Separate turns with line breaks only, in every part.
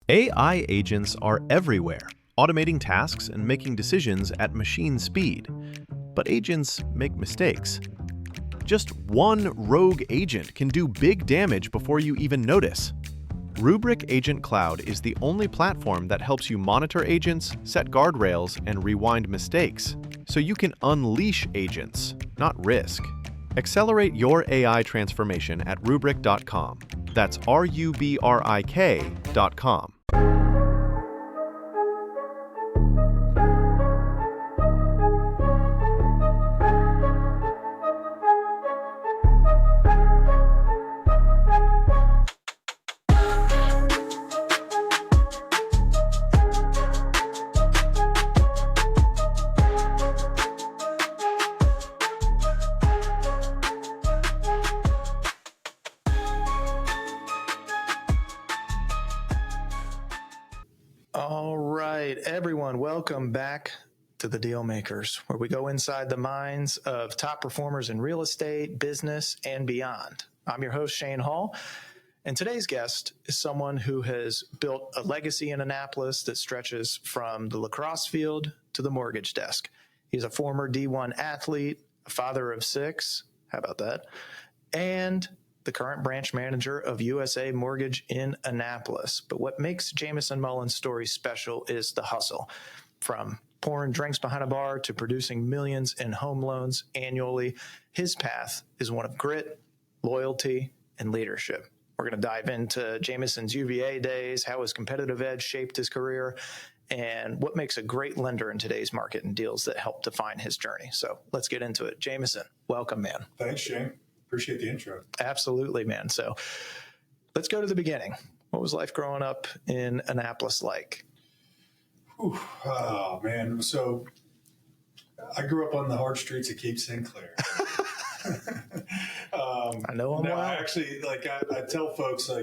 AI agents are everywhere, automating tasks and making decisions at machine speed. But agents make mistakes. Just one rogue agent can do big damage before you even notice. Rubrik Agent Cloud is the only platform that helps you monitor agents, set guardrails, and rewind mistakes, so you can unleash agents, not risk. Accelerate your AI transformation at Rubrik.com. That's RUBRIK.com.
All right, everyone, welcome back to the Dealmakers, where we go inside the minds of top performers in real estate, business, and beyond. I'm your host, Shane Hall, and today's guest is someone who has built a legacy in Annapolis that stretches from the lacrosse field to the mortgage desk. He's a former D1 athlete, a father of 6, how about that, and the current branch manager of USA Mortgage in Annapolis. But what makes Jamison Mullen's story special is the hustle. From pouring drinks behind a bar to producing millions in home loans annually, his path is one of grit, loyalty, and leadership. We're going to dive into Jamison's UVA days, how his competitive edge shaped his career, and what makes a great lender in today's market and deals that help define his journey. So let's get into it. Jamison, welcome, man.
Thanks, Shane. Appreciate the intro.
Absolutely, man. So let's go to the beginning. What was life growing up in Annapolis like?
Oh, man. So I grew up on the hard streets of Cape St. Clair.
I know them well.
I actually, I tell folks, I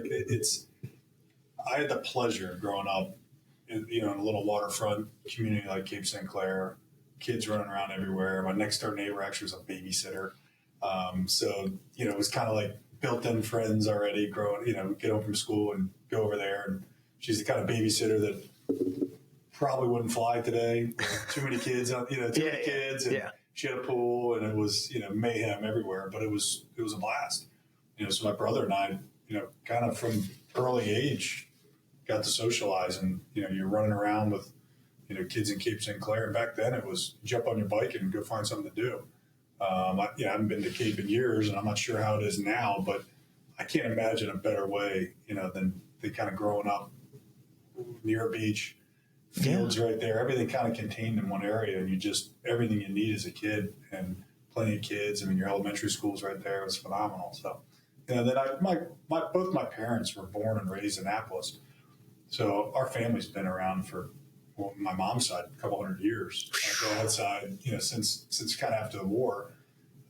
had the pleasure of growing up in a little waterfront community like Cape St. Clair, kids running around everywhere. My next door neighbor actually was a babysitter. So, it was kind of like built-in friends already growing, get home from school and go over there. And she's the kind of babysitter that probably wouldn't fly today. Too many kids, many kids. And she had a pool and it was, mayhem everywhere, but it was a blast. So my brother and I, kind of from early age got to socialize and, you're running around with, kids in Cape St. Clair. And back then it was jump on your bike and go find something to do. I haven't been to Cape in years, and I'm not sure how it is now, but I can't imagine a better way, than kind of growing up near a beach, fields right there, everything kind of contained in one area, and everything you need as a kid, and plenty of kids. I mean, your elementary school's right there. It was phenomenal. So, then both my parents were born and raised in Annapolis, so our family's been around for. Well, my mom's side, a couple hundred years. My dad's side, since kind of after the war.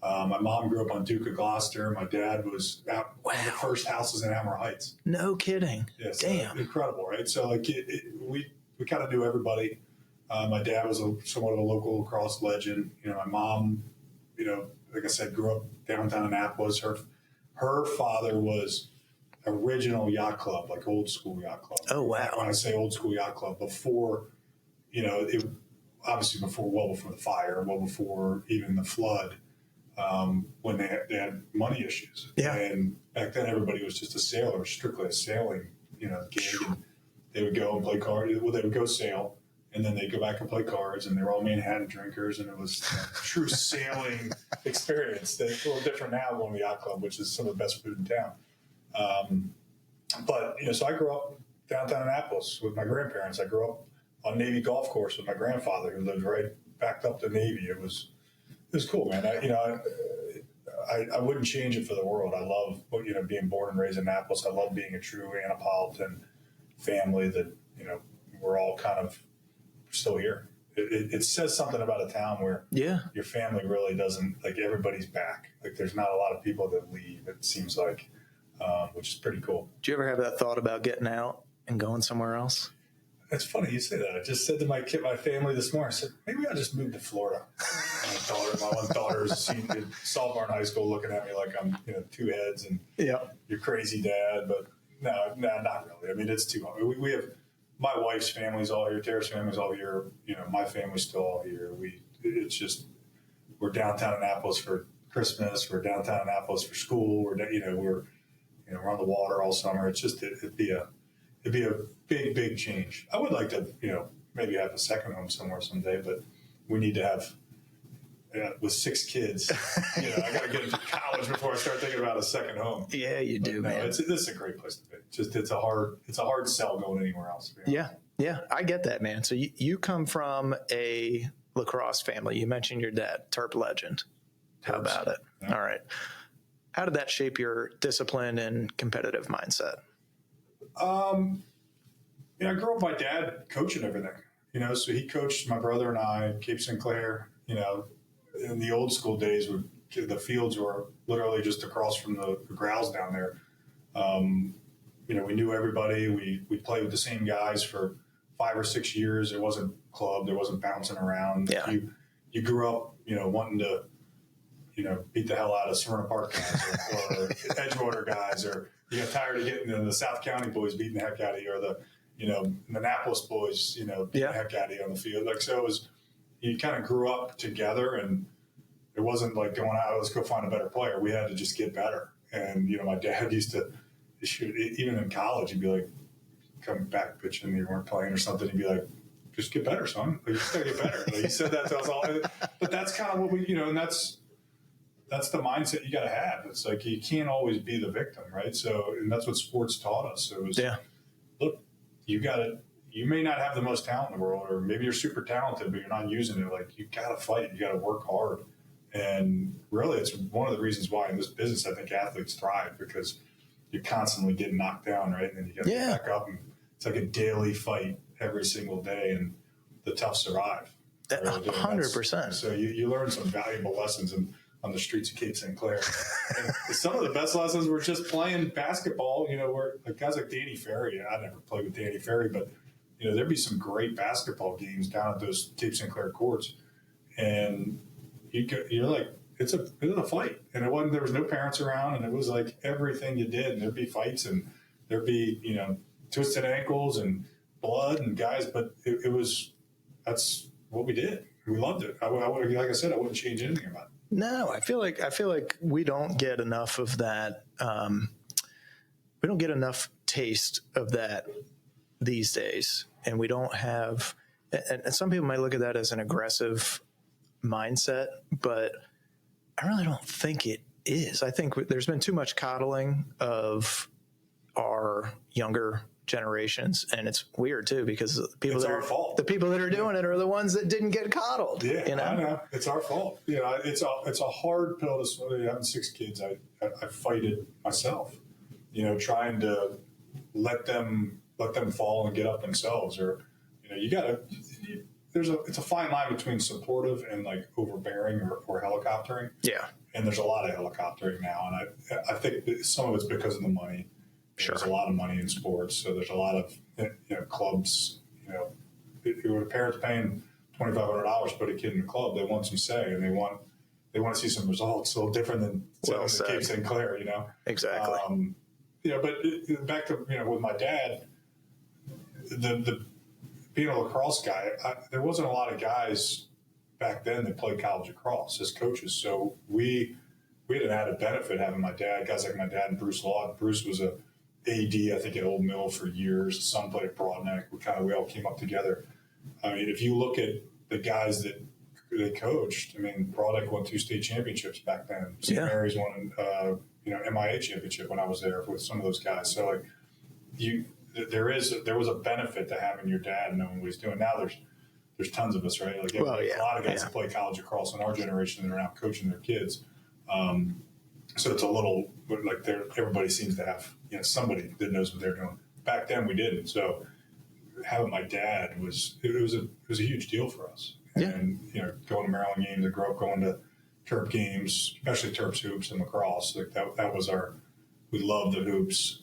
My mom grew up on Duke of Gloucester. My dad was out one of the first houses in Amarillo Heights.
No kidding.
Yeah, so
damn.
Incredible, right? So we kind of knew everybody. My dad was somewhat of a local lacrosse legend. My mom, like I said, grew up downtown Annapolis. Her father was original yacht club, like old school yacht club.
Oh, wow.
When I say old school yacht club, before, it obviously well before the fire, well before even the flood, when they had money issues.
Yeah.
And back then everybody was just a sailor, strictly a sailing, gig. And they would go and play cards. Well, they would go sail, and then they'd go back and play cards, and they were all Manhattan drinkers, and it was a true sailing experience. It's a little different now going to the yacht club, which is some of the best food in town. But so I grew up downtown Annapolis with my grandparents. I grew up on Navy golf course with my grandfather, who lived right backed up the Navy. It was cool, man. I wouldn't change it for the world. I love being born and raised in Annapolis. I love being a true Annapolitan family that we're all kind of still here. It says something about a town where your family really doesn't, everybody's back. There's not a lot of people that leave, it seems like. Which is pretty cool.
Did you ever have that thought about getting out and going somewhere else?
It's funny you say that. I just said to my family this morning, I said, maybe I'll just move to Florida. My one daughter is a senior in sophomore in high school looking at me like I'm, two heads and you're crazy dad. But No, not really. I mean, it's too hard. We have my wife's family's all here, Tara's family's all here. My family's still all here. It's just we're downtown Annapolis for Christmas. We're downtown Annapolis for school. We're on the water all summer. It's just it'd be a big change. I would like to maybe have a second home somewhere someday, but we need to have. With 6 kids, I got to get into college before I start thinking about a second home.
Yeah, you do, man.
This is a great place to be. Just it's a hard sell going anywhere else.
Yeah, I get that, man. So you come from a lacrosse family. You mentioned your dad, Terp legend. How about it? Yeah. All right. How did that shape your discipline and competitive mindset?
I grew up with my dad coaching everything. So he coached my brother and I, Cape Sinclair. In the old school days, the fields were literally just across from the growls down there. We knew everybody. We played with the same guys for 5 or 6 years. It wasn't club. There wasn't bouncing around.
Yeah.
You grew up, wanting to, beat the hell out of Smyrna Park guys or Edgewater guys, or you got tired of getting the South County boys beating the heck out of you, or the Annapolis boys, beating the heck out of you on the field. So it was. You kind of grew up together, and it wasn't like going out, let's go find a better player. We had to just get better. And, my dad used to shoot, even in college, he'd be like, come back pitching, you weren't playing or something. He'd be like, just get better, son. You just got to get better. He said that to us all. But that's kind of what we, and that's the mindset you got to have. It's like, you can't always be the victim, right? So, and that's what sports taught us. It was, look, you may not have the most talent in the world, or maybe you're super talented, but you're not using it. Like, you got to fight. You got to work hard. And really, it's one of the reasons why in this business, I think athletes thrive, because you're constantly getting knocked down, right? And then you got to get back up. And it's like a daily fight every single day, and the tough survive.
100%.
So you learn some valuable lessons on the streets of Cape Sinclair. And some of the best lessons were just playing basketball. Where guys like Danny Ferry, I never played with Danny Ferry, but there'd be some great basketball games down at those Cape Sinclair courts, and you're like, it's a fight, and there was no parents around, and it was like everything you did, and there'd be fights, and there'd be twisted ankles and blood and guys, but that's what we did. We loved it. I would, like I said, I wouldn't change anything about it.
No, I feel like we don't get enough of that. We don't get enough taste of that these days. And we don't have, and some people might look at that as an aggressive mindset, but I really don't think it is. I think there's been too much coddling of our younger generations, and it's weird too, because the people that are doing it are the ones that didn't get coddled.
Yeah, I know. It's our fault. It's a hard pill to swallow. Having 6 kids, I fight it myself. Trying to let them fall and get up themselves, or it's a fine line between supportive and like overbearing or helicoptering.
Yeah.
And there's a lot of helicoptering now, and I think some of it's because of the money.
Sure.
There's a lot of money in sports, so there's a lot of clubs. When a parent's paying $2,500 to put a kid in a club, they want some say, and they want to see some results. So different than Cape Sinclair,
Exactly.
But back to with my dad, the being a lacrosse guy, there wasn't a lot of guys back then that played college lacrosse as coaches. So we had an added benefit having my dad, guys like my dad and Bruce Law. Bruce was a AD, I think, at Old Mill for years. His son played at Broadneck. We all came up together. I mean, if you look at the guys that they coached, I mean, Broadneck won 2 state championships back then. St. Mary's won MIA championship when I was there with some of those guys. So like there was a benefit to having your dad knowing what he's doing. Now there's tons of us, right? Like a lot of guys that play college lacrosse in our generation that are now coaching their kids. So it's a little like everybody seems to have somebody that knows what they're doing. Back then we didn't. So having my dad was a huge deal for us. And going to Maryland games, I grew up going to Terp games, especially Terp's hoops and lacrosse. Like that was we loved the hoops.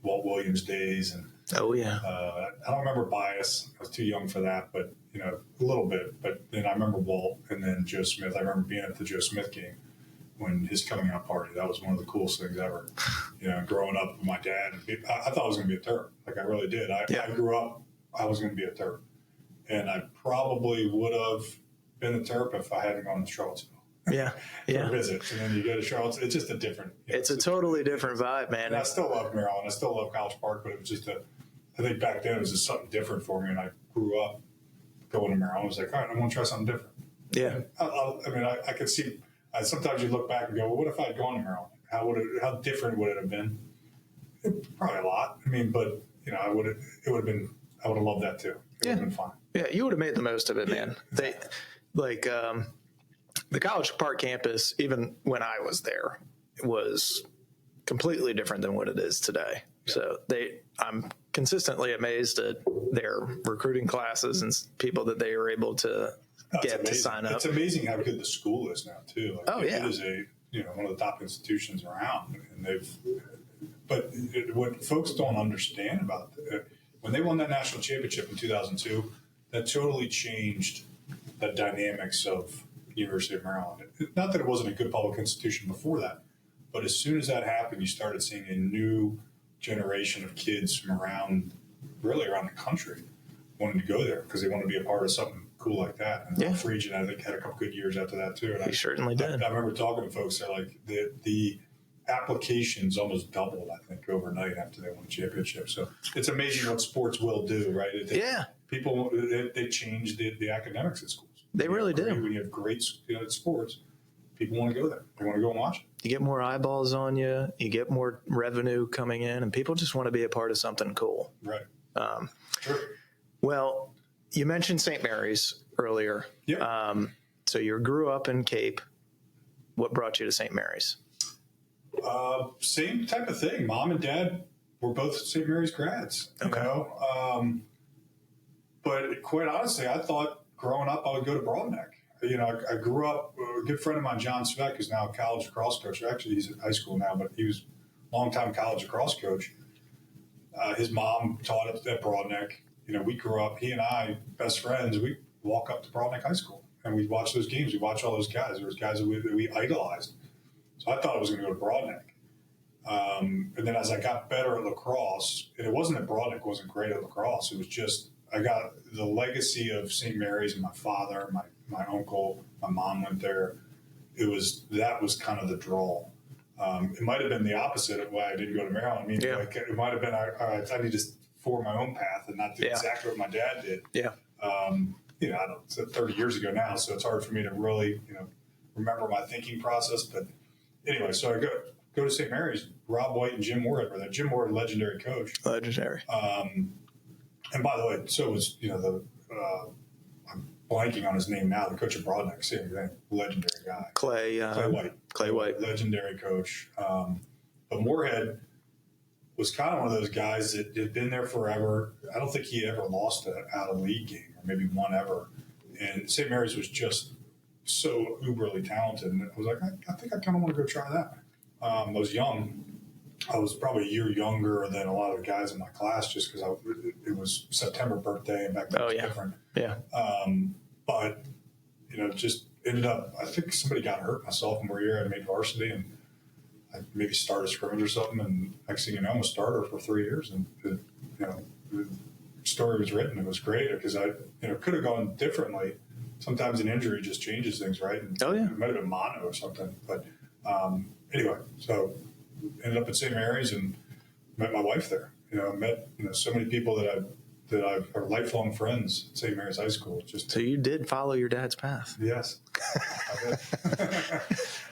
Walt Williams days, and I don't remember Bias. I was too young for that, but a little bit. But then I remember Walt, and then Joe Smith. I remember being at the Joe Smith game when his coming out party. That was one of the coolest things ever. Growing up with my dad, I thought I was going to be a Terp. Like I really did. I grew up, I was going to be a Terp. And I probably would have been a Terp if I hadn't gone to Charlottesville.
Yeah.
For visits. And then you go to Charlottesville. It's just a different.
It's a totally different vibe, man.
And I still love Maryland. I still love College Park, but it was just I think back then it was just something different for me. And I grew up going to Maryland. I was like, all right, I'm going to try something different.
Yeah.
I could see, sometimes you look back and go, well, what if I had gone to Maryland? How different would it have been? Probably a lot. But I would have loved that too. It would have been fun.
Yeah. You would have made the most of it, man. They the College Park campus, even when I was there, was completely different than what it is today. Yeah. So I'm consistently amazed at their recruiting classes and people that they are able to get to sign up.
It's amazing how good the school is now too.
It
is one of the top institutions around, and what folks don't understand about when they won that national championship in 2002, that totally changed the dynamics of University of Maryland. Not that it wasn't a good public institution before that, but as soon as that happened, you started seeing a new generation of kids from around the country wanting to go there because they want to be a part of something cool like that. And Ralph Friedgen, I think, had a couple good years after that too. And
he certainly did.
I remember talking to folks that the applications almost doubled, I think, overnight after they won the championship. So it's amazing what sports will do, right? People, they change the academics at schools.
They really do.
When you have great sports, people want to go there. They want to go and watch it.
You get more eyeballs on you. You get more revenue coming in, and people just want to be a part of something cool.
Right. Sure.
Well, you mentioned St. Mary's earlier.
Yeah.
So you grew up in Cape. What brought you to St. Mary's?
Same type of thing. Mom and Dad were both St. Mary's grads.
Okay.
But quite honestly, I thought growing up I would go to Broadneck. I grew up, a good friend of mine, John Sveck, is now a college lacrosse coach. Actually, he's in high school now, but he was a longtime college lacrosse coach. His mom taught at Broadneck. We grew up, he and I, best friends, we walk up to Broadneck High School and we'd watch those games. We'd watch all those guys. There was guys that we idolized. So I thought I was going to go to Broadneck. And then as I got better at lacrosse, and it wasn't that Broadneck wasn't great at lacrosse. It was just, I got the legacy of St. Mary's and my father, my uncle, my mom went there. That was kind of the draw. It might have been the opposite of why I didn't go to Maryland. It might have been, all right, I need to form my own path and not do exactly what my dad did.
Yeah.
I don't know, it's 30 years ago now, so it's hard for me to really, remember my thinking process. But anyway, so I go to St. Mary's. Rob White and Jim Moorhead were there. Jim Moorhead, legendary coach.
Legendary.
And by the way, so was, I'm blanking on his name now, the coach of Broadneck, same thing, legendary guy.
Clay White.
Legendary coach. But Moorhead was kind of one of those guys that had been there forever. I don't think he ever lost out of league game, or maybe one ever. And St. Mary's was just so uberly talented. And I was like, I think I kind of want to go try that. I was young. I was probably a year younger than a lot of the guys in my class just because it was September birthday and back then it was different.
Yeah.
But, just ended up, I think somebody got hurt my sophomore year. I made varsity and I maybe started scrimmage or something. And next thing you know, I'm a starter for 3 years. And, the story was written. It was great because I, could have gone differently. Sometimes an injury just changes things, right? And it might have been mono or something. But anyway, so ended up at St. Mary's and met my wife there. Met so many people that are lifelong friends at St. Mary's High School.
So you did follow your dad's path.
Yes, I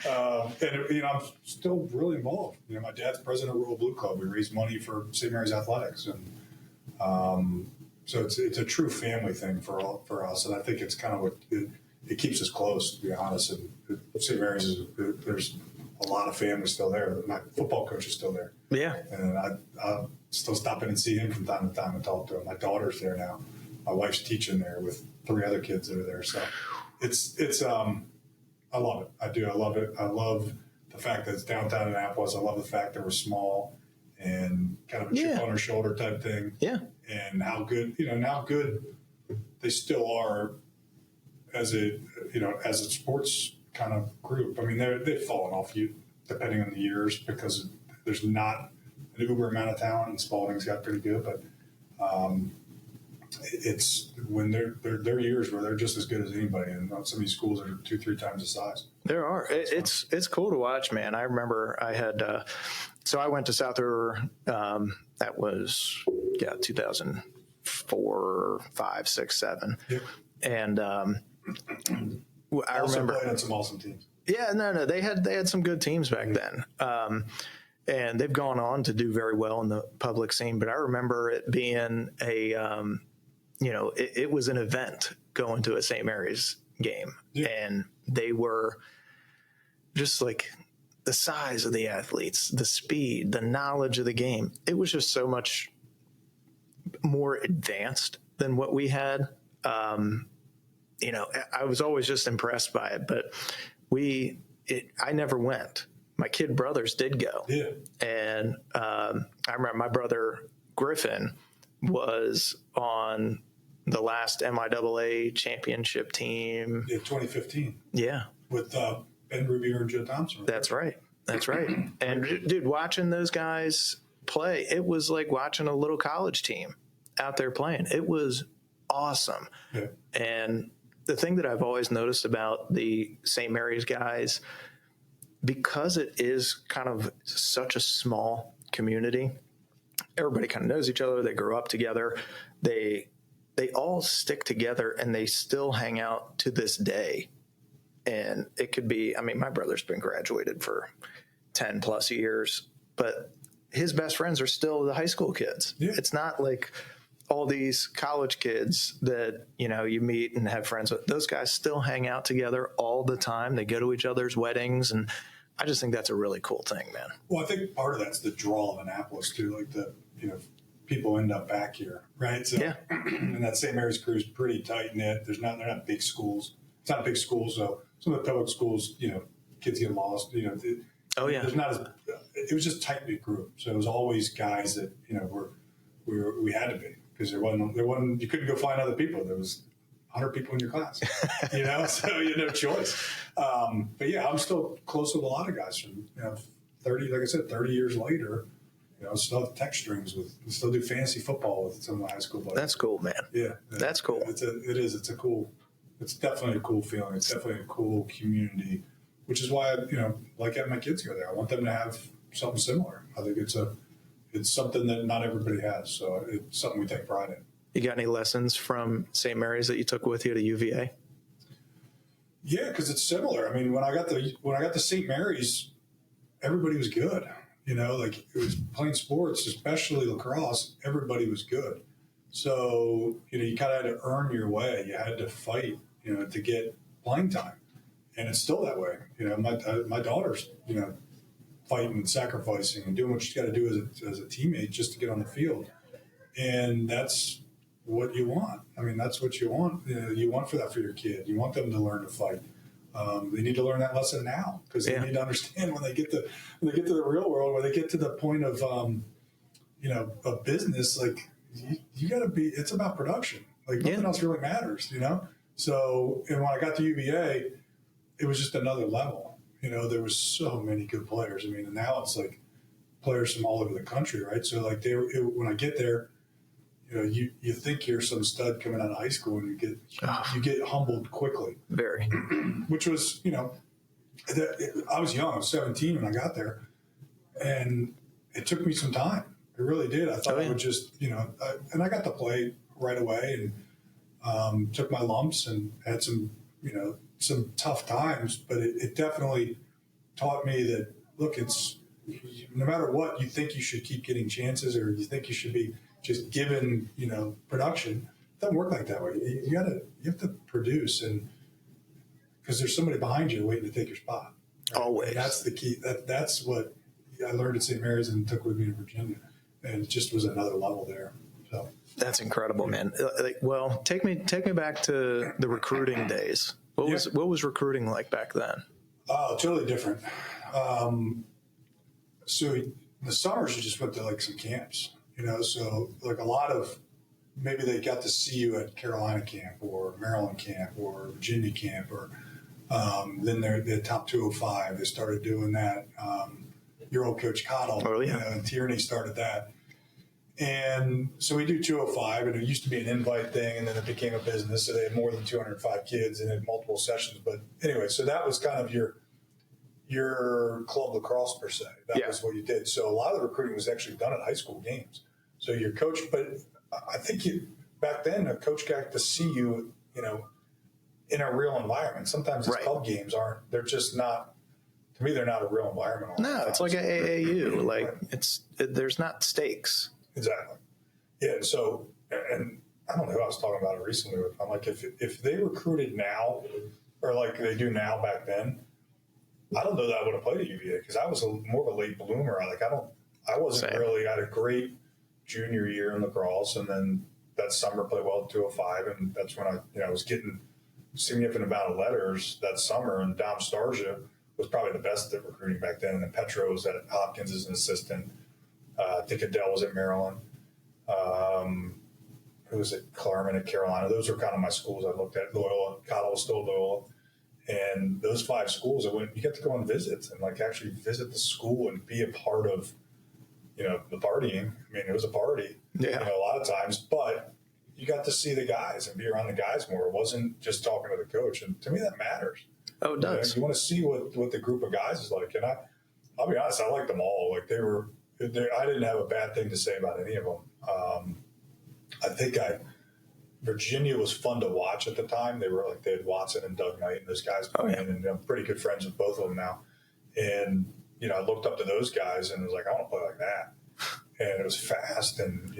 did. And I'm still really involved. My dad's president of Rural Blue Club. We raise money for St. Mary's athletics, and so it's a true family thing for us. And I think it's kind of what it keeps us close, to be honest. And St. Mary's there's a lot of family still there. My football coach is still there. Yeah. And I still stop in and see him from time to time and talk to him. My daughter's there now. My wife's teaching there with 3 other kids that are there. So it's I love it. I do. I love it. I love the fact that it's downtown Annapolis. I love the fact that we're small and kind of a chip on our shoulder type thing. Yeah. And how good, how good they still are as a sports kind of group. I mean, they've fallen off you depending on the years because there's not an uber amount of talent, and Spalding's got pretty good, but it's when they're years where they're just as good as anybody, and some of these schools are 2-3 times the size.
There are. It's cool to watch, man. I remember I had so I went to South River. That was 2004, 5, 6, 7,
Yep.
and I
Also
remember
played on some awesome teams.
Yeah, no, they had some good teams back then. And they've gone on to do very well in the public scene. But I remember it being it was an event going to a St. Mary's game.
Yeah.
And they were just like the size of the athletes, the speed, the knowledge of the game. It was just so much more advanced than what we had. I was always just impressed by it, but I never went. My kid brothers did go.
Yeah.
And I remember my brother Griffin was on the last MIAA championship team.
Yeah, 2015.
Yeah.
With Ben Rubier and Joe Thompson.
That's right. And dude, watching those guys play, it was like watching a little college team out there playing. It was awesome.
Yeah.
And the thing that I've always noticed about the St. Mary's guys, because it is kind of such a small community, everybody kind of knows each other. They grew up together. They all stick together, and they still hang out to this day. And it could be, I mean, my brother's been graduated for 10 plus years, but his best friends are still the high school kids.
Yeah.
It's not like all these college kids that, you meet and have friends with. Those guys still hang out together all the time. They go to each other's weddings. And I just think that's a really cool thing, man.
Well, I think part of that's the draw of Annapolis too. Like people end up back here, right? So,
Yeah.
And that St. Mary's crew is pretty tight knit. They're not big schools. It's not a big school, so some of the public schools, kids get lost.
Oh yeah.
There's not as. It was just tight knit group. So it was always guys that we had to be, because there wasn't you couldn't go find other people. There was 100 people in your class, so you had no choice. But yeah, I'm still close with a lot of guys from 30, like I said, 30 years later. Still have text strings we still do fantasy football with some of my high school buddies.
That's cool, man.
Yeah.
That's cool.
It's definitely a cool feeling. It's definitely a cool community, which is why I like having my kids go there. I want them to have something similar. I think it's something that not everybody has. So it's something we take pride in.
You got any lessons from St. Mary's that you took with you to UVA?
Yeah, because it's similar. I mean, when I got to St. Mary's, everybody was good. Like it was playing sports, especially lacrosse. Everybody was good. So you kind of had to earn your way. You had to fight, to get playing time, and it's still that way. My daughter's fighting and sacrificing and doing what she's got to do as a teammate just to get on the field, and that's what you want. I mean, that's what you want. You want for your kid. You want them to learn to fight. They need to learn that lesson now, because they need to understand when they get to the real world, when they get to the point of of business. Like you got to be. It's about production. Like nothing else really matters. So, and when I got to UVA, it was just another level. There was so many good players. I mean, and now it's like players from all over the country, right? So like when I get there, you think you're some stud coming out of high school, and you get humbled quickly.
Very.
Which was, I was young. I was 17 when I got there, and it took me some time. It really did. I thought I would just, and I got to play right away, and took my lumps and had some tough times, but it definitely taught me that, look, it's no matter what, you think you should keep getting chances, or you think you should be just given, production. It doesn't work like that way. You have to produce, and because there's somebody behind you waiting to take your spot. Right?
Always.
And that's the key. That's what I learned at St. Mary's and took with me to Virginia, and it just was another level there. So
that's incredible, man. Well, take me back to the recruiting days. What was recruiting like back then?
Oh, totally different. So the summers you just went to like some camps. So like a lot of, maybe they got to see you at Carolina camp or Maryland camp or Virginia camp, or Then they're the top 205. They started doing that. Your old coach Cottle, and Tierney started that. And so we do 205, and it used to be an invite thing, and then it became a business. So they had more than 205 kids and had multiple sessions. But anyway, so that was kind of your club lacrosse per se. That was what you did. So a lot of the recruiting was actually done at high school games. So your coach, but I think back then a coach got to see you, in a real environment. Sometimes these club games they're just not. To me, they're not a real environment.
No, it's like an AAU. Like there's not stakes.
Exactly. Yeah. So, and I don't know who I was talking about it recently with. I'm like, if they recruited now, or like they do now back then, I don't know that I would have played at UVA because I was more of a late bloomer. I wasn't really. I had a great junior year in lacrosse, and then that summer played well at 205, and that's when I was getting significant amount of letters that summer. And Dom Starsia was probably the best at recruiting back then, and then Petro was at Hopkins as an assistant. Dick Adele was at Maryland. Who was at Claremont at Carolina? Those were kind of my schools I looked at. Loyola, Cottle was still Loyola. And those 5 schools, you get to go on visits and actually visit the school and be a part of, the partying. I mean, it was a party, a lot of times, but you got to see the guys and be around the guys more. It wasn't just talking to the coach. And to me, that matters.
Oh, it does.
You want to see what the group of guys is like. And I'll be honest, I liked them all. I didn't have a bad thing to say about any of them. I think Virginia was fun to watch at the time. They had Watson and Doug Knight and those guys playing, and I'm pretty good friends with both of them now. And, I looked up to those guys and was like, I want to play like that. And it was fast and,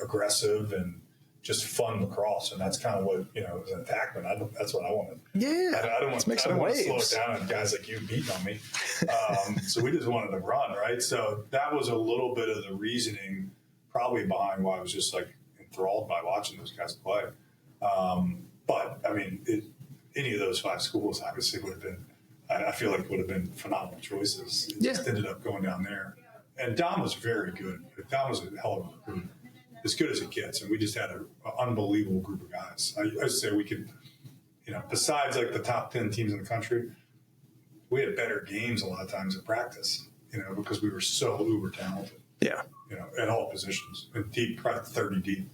aggressive and just fun lacrosse. And that's kind of what, as an attackman, that's what I wanted.
Yeah.
I don't want to slow it down and guys like you beating on me. So we just wanted to run, right? So that was a little bit of the reasoning probably behind why I was just enthralled by watching those guys play. But I mean, any of those 5 schools obviously would have been, I feel like would have been phenomenal choices. It just ended up going down there. And Dom was very good. Dom was a hell of a recruit, as good as it gets. And we just had an unbelievable group of guys. I say we could, besides the top 10 teams in the country, we had better games a lot of times at practice, because we were so uber talented.
Yeah.
At all positions, and deep, probably 30 deep.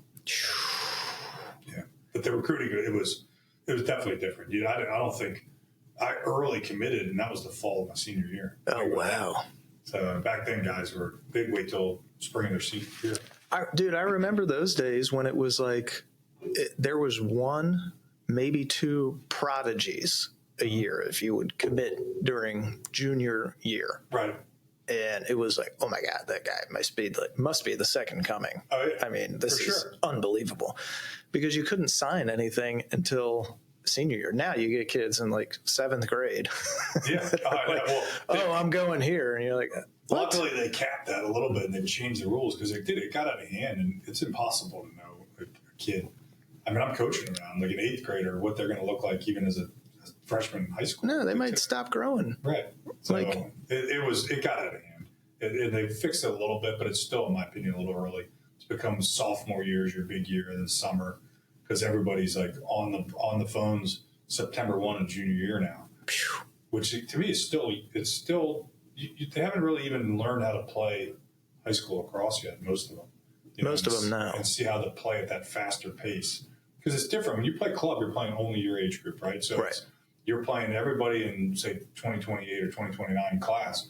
Yeah, but the recruiting, it was definitely different. I don't think I early committed, and that was the fall of my senior year.
Oh wow!
So back then, guys they'd wait till spring of their senior year.
I remember those days when it was there was 1, maybe 2 prodigies a year if you would commit during junior year.
Right.
And it was like, oh my God, that guy must be the second coming.
Oh, yeah.
I mean, this is unbelievable, because you couldn't sign anything until senior year. Now you get kids in 7th grade.
Yeah.
I'm going here, and you're like, what?
Luckily they capped that a little bit and they changed the rules because it got out of hand, and it's impossible to know a kid. I mean, I'm coaching around an 8th grader what they're going to look like even as a freshman in high school.
No, they might stop growing.
Right. So it got out of hand. And they fixed it a little bit, but it's still, in my opinion, a little early. It's become sophomore year is your big year, and then summer, because everybody's on the phones September 1 of junior year now. Which to me is still they haven't really even learned how to play high school lacrosse yet. Most of them.
Most of them now.
And see how to play at that faster pace. Because it's different. When you play club, you're playing only your age group, right? So you're playing everybody in, say, 2028 or 2029 class.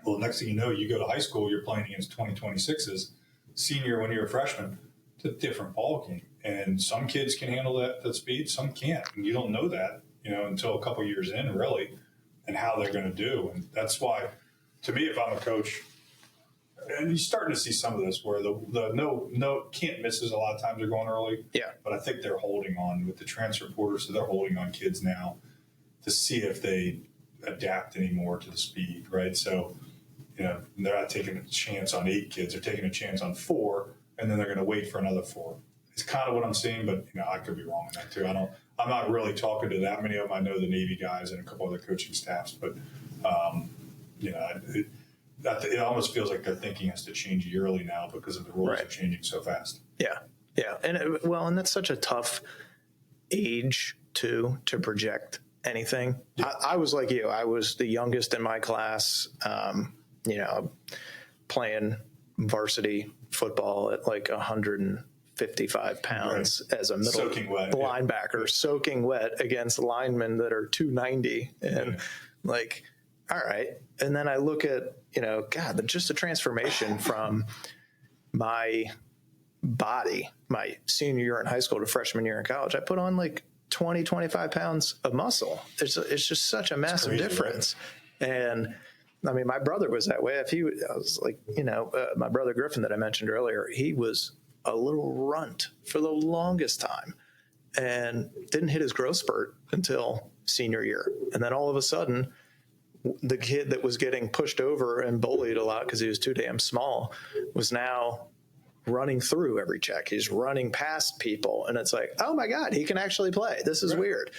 Well, next thing you know, you go to high school, you're playing against 2026s. Senior, when you're a freshman, it's a different ball game. And some kids can handle that speed, some can't. And you don't know that, until a couple years in, really, and how they're going to do. And that's why, to me, if I'm a coach, and you're starting to see some of this where the no can't misses a lot of times are going early. Yeah. But I think they're holding on with the transfer portal, so they're holding on kids now to see if they adapt anymore to the speed, right? So, they're not taking a chance on 8 kids, they're taking a chance on 4, and then they're going to wait for another 4. It's kind of what I'm seeing, but I could be wrong in that too. I'm not really talking to that many of them. I know the Navy guys and a couple other coaching staffs, but it almost feels like their thinking has to change yearly now because of the rules are changing so fast.
Yeah. Yeah. And and that's such a tough age too to project anything. I was like you. I was the youngest in my class, playing varsity football at like 155 pounds as a middle linebacker, soaking wet against linemen that are 290. And like, all right. And then I look at, God, just the transformation from my body, my senior year in high school to freshman year in college. I put on like 20, 25 pounds of muscle. It's just such a massive difference. Right? And I mean, my brother was that way. I was like, my brother Griffin that I mentioned earlier, he was a little runt for the longest time and didn't hit his growth spurt until senior year. And then all of a sudden, the kid that was getting pushed over and bullied a lot because he was too damn small was now running through every check. He's running past people. And it's like, oh my God, he can actually play. This is weird.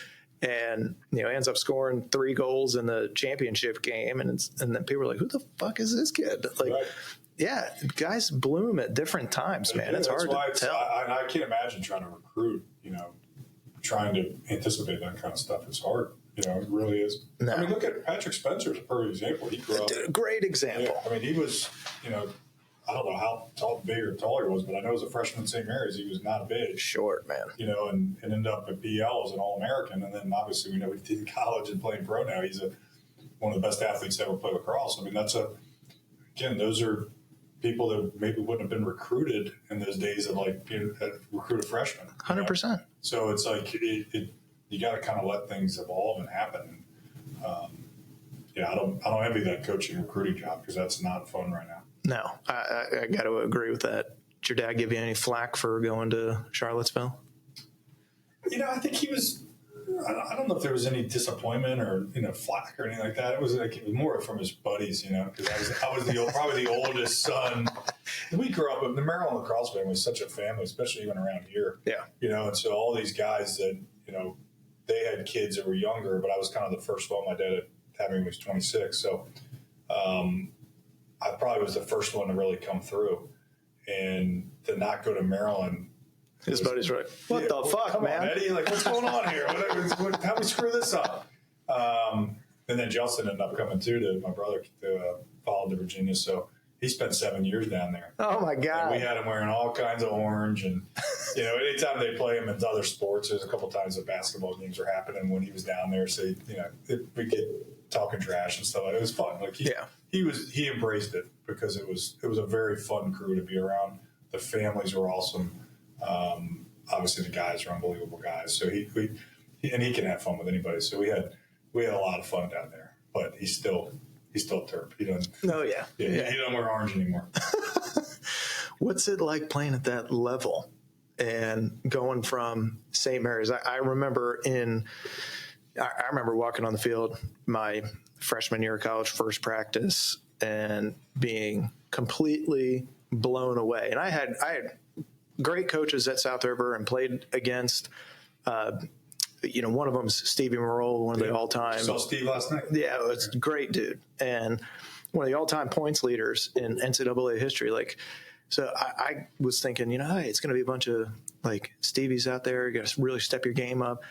And, ends up scoring 3 goals in the championship game. And then people are like, who the fuck is this kid? Like, yeah, guys bloom at different times, man. It's hard to tell.
I can't imagine trying to recruit, trying to anticipate that kind of stuff. It's hard. It really is. No. I mean, look at Patrick Spencer's a perfect example. He grew up.
Great example.
Yeah, I mean, he was, I don't know how big or tall he was, but I know as a freshman at St. Mary's, he was not big.
Short, man.
And ended up at BL as an All-American. And then obviously we know what he did in college and playing pro now. He's one of the best athletes to ever play lacrosse. I mean, those are people that maybe wouldn't have been recruited in those days of recruit a freshman.
100%.
So it's like you got to kind of let things evolve and happen. I don't envy that coaching recruiting job because that's not fun right now.
No, I got to agree with that. Did your dad give you any flack for going to Charlottesville?
I think he was. I don't know if there was any disappointment or flack or anything like that. It was more from his buddies, because I was probably the oldest son. We grew up. The Maryland lacrosse family was such a family, especially even around here.
Yeah.
And so all these guys that they had kids that were younger, but I was kind of the first one. My dad had me when he was 26, so I probably was the first one to really come through, and to not go to Maryland.
His buddies were like, what the fuck,
come
man?
On, Eddie, like, what's going on here? How we screw this up? And then Justin ended up coming too to my brother to follow to Virginia. So he spent 7 years down there.
Oh my God.
And we had him wearing all kinds of orange. And, anytime they play him in other sports, there's a couple of times that basketball games were happening when he was down there. So, we get talking trash and stuff. It was fun. Like he embraced it because it was a very fun crew to be around. The families were awesome. Obviously the guys are unbelievable guys. So he can have fun with anybody. So we had a lot of fun down there, but he's still Terp. He doesn't.
Oh yeah.
He doesn't wear orange anymore.
What's it like playing at that level and going from St. Mary's? I remember walking on the field my freshman year of college, first practice, and being completely blown away. And I had great coaches at South River and played against, one of them's Stevie Morrow, one of the all-time.
Saw Steve last night.
Yeah, it's a great dude. And one of the all-time points leaders in NCAA history. So I was thinking, hey, it's going to be a bunch of Stevies out there. You got to really step your game up.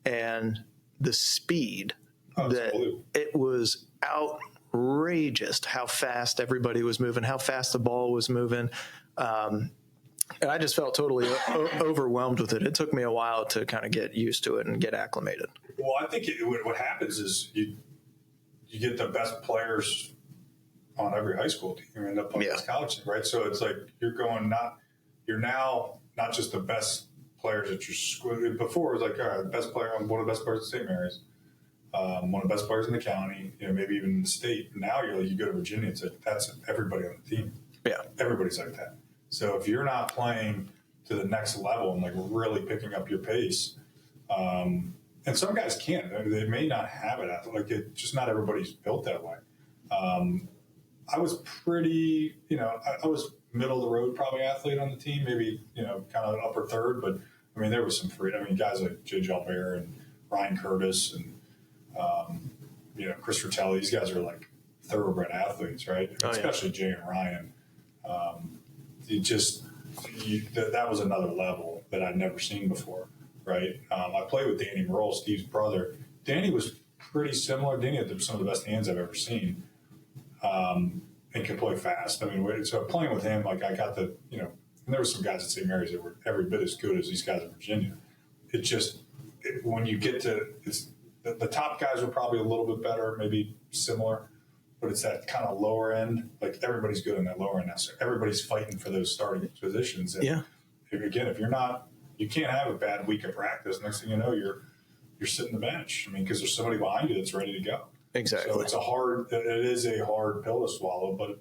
And the speed it was outrageous how fast everybody was moving, how fast the ball was moving. And I just felt totally overwhelmed with it. It took me a while to kind of get used to it and get acclimated.
Well, I think what happens is you get the best players on every high school team. You end up playing this college team, right? So it's like you're now not just the best players at your school. Before it was like, all right, the best player, one of the best players at St. Mary's, one of the best players in the county, maybe even in the state. Now you go to Virginia, it's like that's everybody on the team.
Yeah,
everybody's like that. So if you're not playing to the next level and really picking up your pace, and some guys can't. They may not have it. Just not everybody's built that way. I was pretty, I was middle of the road probably athlete on the team, maybe kind of upper third. But there was some guys like J. Jalbert and Ryan Curtis and Chris Fratelli. These guys are thoroughbred athletes, right? Especially Jay and Ryan. That was another level that I'd never seen before. right? I played with Danny Merle, Steve's brother. Danny was pretty similar. Danny had some of the best hands I've ever seen, and can play fast. I mean, so playing with him, like I got the, and there were some guys at St. Mary's that were every bit as good as these guys in Virginia. It just, when you get to, the top guys were probably a little bit better, maybe similar, but it's that kind of lower end. Like everybody's good in that lower end now. So everybody's fighting for those starting positions. And again, if you're not, you can't have a bad week of practice. Next thing you know, you're sitting the bench. I mean, because there's somebody behind you that's ready to go.
Exactly.
So it is a hard pill to swallow, but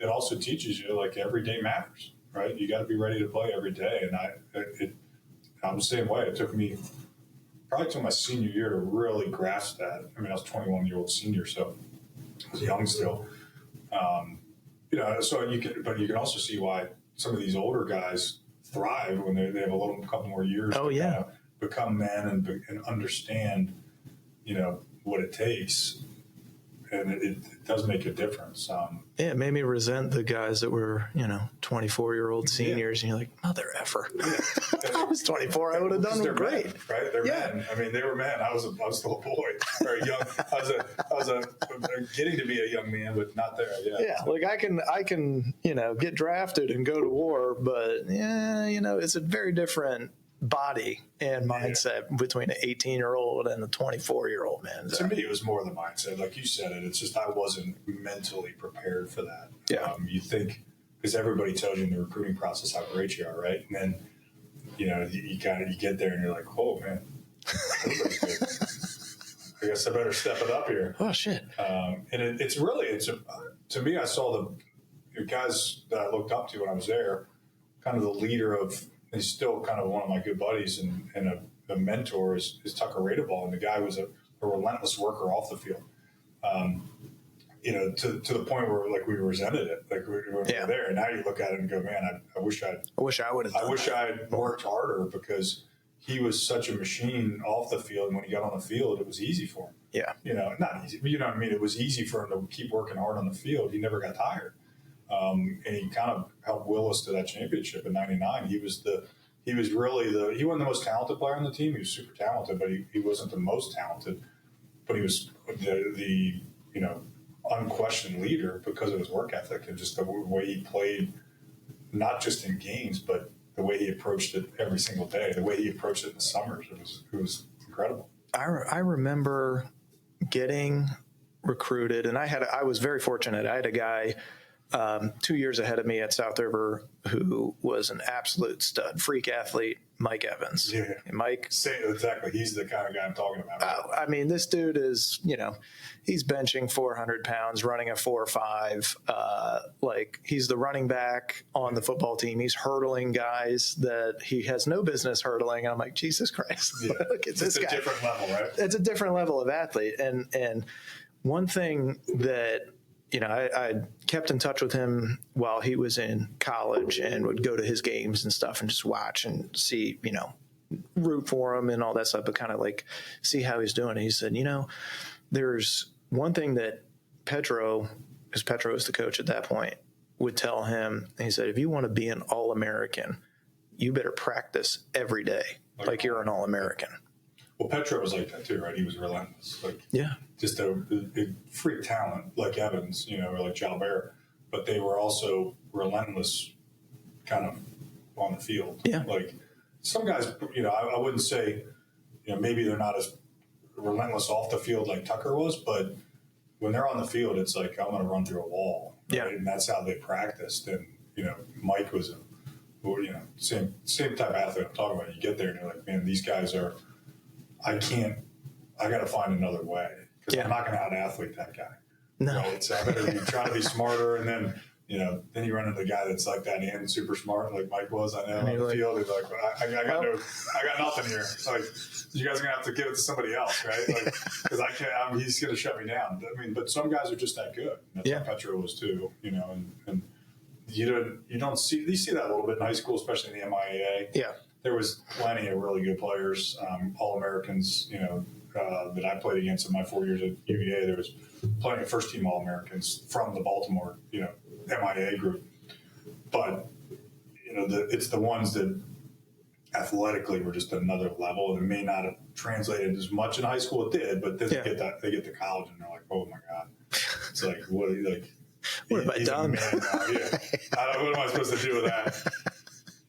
it also teaches you like every day matters, right? You got to be ready to play every day. And I'm the same way. It took me probably till my senior year to really grasp that. I mean, I was a 21-year-old senior, so I was young still. So you can also see why some of these older guys thrive when they have a couple more years to kind of become men and understand, what it takes. And it does make a difference.
It made me resent the guys that were, 24-year-old seniors. And you're like, mother effer. Yeah. I was 24. I would have done great.
Men, right? They're men. I mean, they were men. I was still a boy, or young. I was getting to be a young man, but not there yet.
Yeah, like I can, get drafted and go to war, but it's a very different body and mindset between an 18-year-old and a 24-year-old, man.
To me, it was more the mindset. Like you said it, it's just I wasn't mentally prepared for that.
Yeah.
You think, because everybody tells you in the recruiting process how great you are, right? And then, you get there and you're like, oh, man, everybody's good. I guess I better step it up here.
Oh, shit.
And to me, I saw the guys that I looked up to when I was there, kind of the leader of, he's still kind of one of my good buddies and a mentor is Tucker Radeball. And the guy was a relentless worker off the field. To the point where like we resented it, like we were there. And now you look at it and go, man, I wish I had worked harder, because he was such a machine off the field. And when he got on the field, it was easy for him.
Yeah.
Not easy, but you know what I mean? It was easy for him to keep working hard on the field. He never got tired. And he kind of helped will us to that championship in '99. He wasn't the most talented player on the team. He was super talented, but he wasn't the most talented. But he was the unquestioned leader because of his work ethic and just the way he played, not just in games, but the way he approached it every single day, the way he approached it in the summers. It was incredible.
I remember getting recruited, and I was very fortunate. I had a guy 2 years ahead of me at South River who was an absolute stud, freak athlete, Mike Evans.
Yeah.
And Mike.
Exactly. He's the kind of guy I'm talking about.
I mean, this dude is, he's benching 400 pounds, running a 4.5. Like he's the running back on the football team. He's hurdling guys that he has no business hurdling. And I'm like, Jesus Christ.
Yeah.
Look at this guy.
It's a different level, right?
It's a different level of athlete. And one thing that, I kept in touch with him while he was in college and would go to his games and stuff and just watch and see, root for him and all that stuff, but kind of like see how he's doing. He said, there's one thing that Petro, because Petro was the coach at that point, would tell him. He said, if you want to be an All-American, you better practice every day like you're an All-American.
Well, Petro was like that too, right? He was relentless. Just a freak talent like Evans, or like Jalbert, but they were also relentless kind of on the field.
Yeah.
Like some guys, I wouldn't say, maybe they're not as relentless off the field like Tucker was, but when they're on the field, it's like, I'm going to run through a wall. Right?
Yeah.
And that's how they practiced. And, Mike was same type of athlete I'm talking about. You get there and you're like, man, these guys are, I got to find another way. Because I'm not going to out-athlete that guy.
No.
Right? So I better be trying to be smarter. And then, then you run into a guy that's like that and super smart, like Mike was, I know, on the field. He's like, I got nothing here. It's like, you guys are going to have to give it to somebody else, right? Because I can't, he's going to shut me down. I mean, but some guys are just that good. That's how Petro was too, and you see that a little bit in high school, especially in the MIAA.
Yeah.
There was plenty of really good players, All-Americans, that I played against in my 4 years at UVA. There was plenty of first-team All-Americans from the Baltimore, MIAA group. But, it's the ones that athletically were just another level. It may not have translated as much in high school. It did, but then they get to college and they're like, oh my God. It's like, what
have I done?
Yeah. What am I supposed to do with that?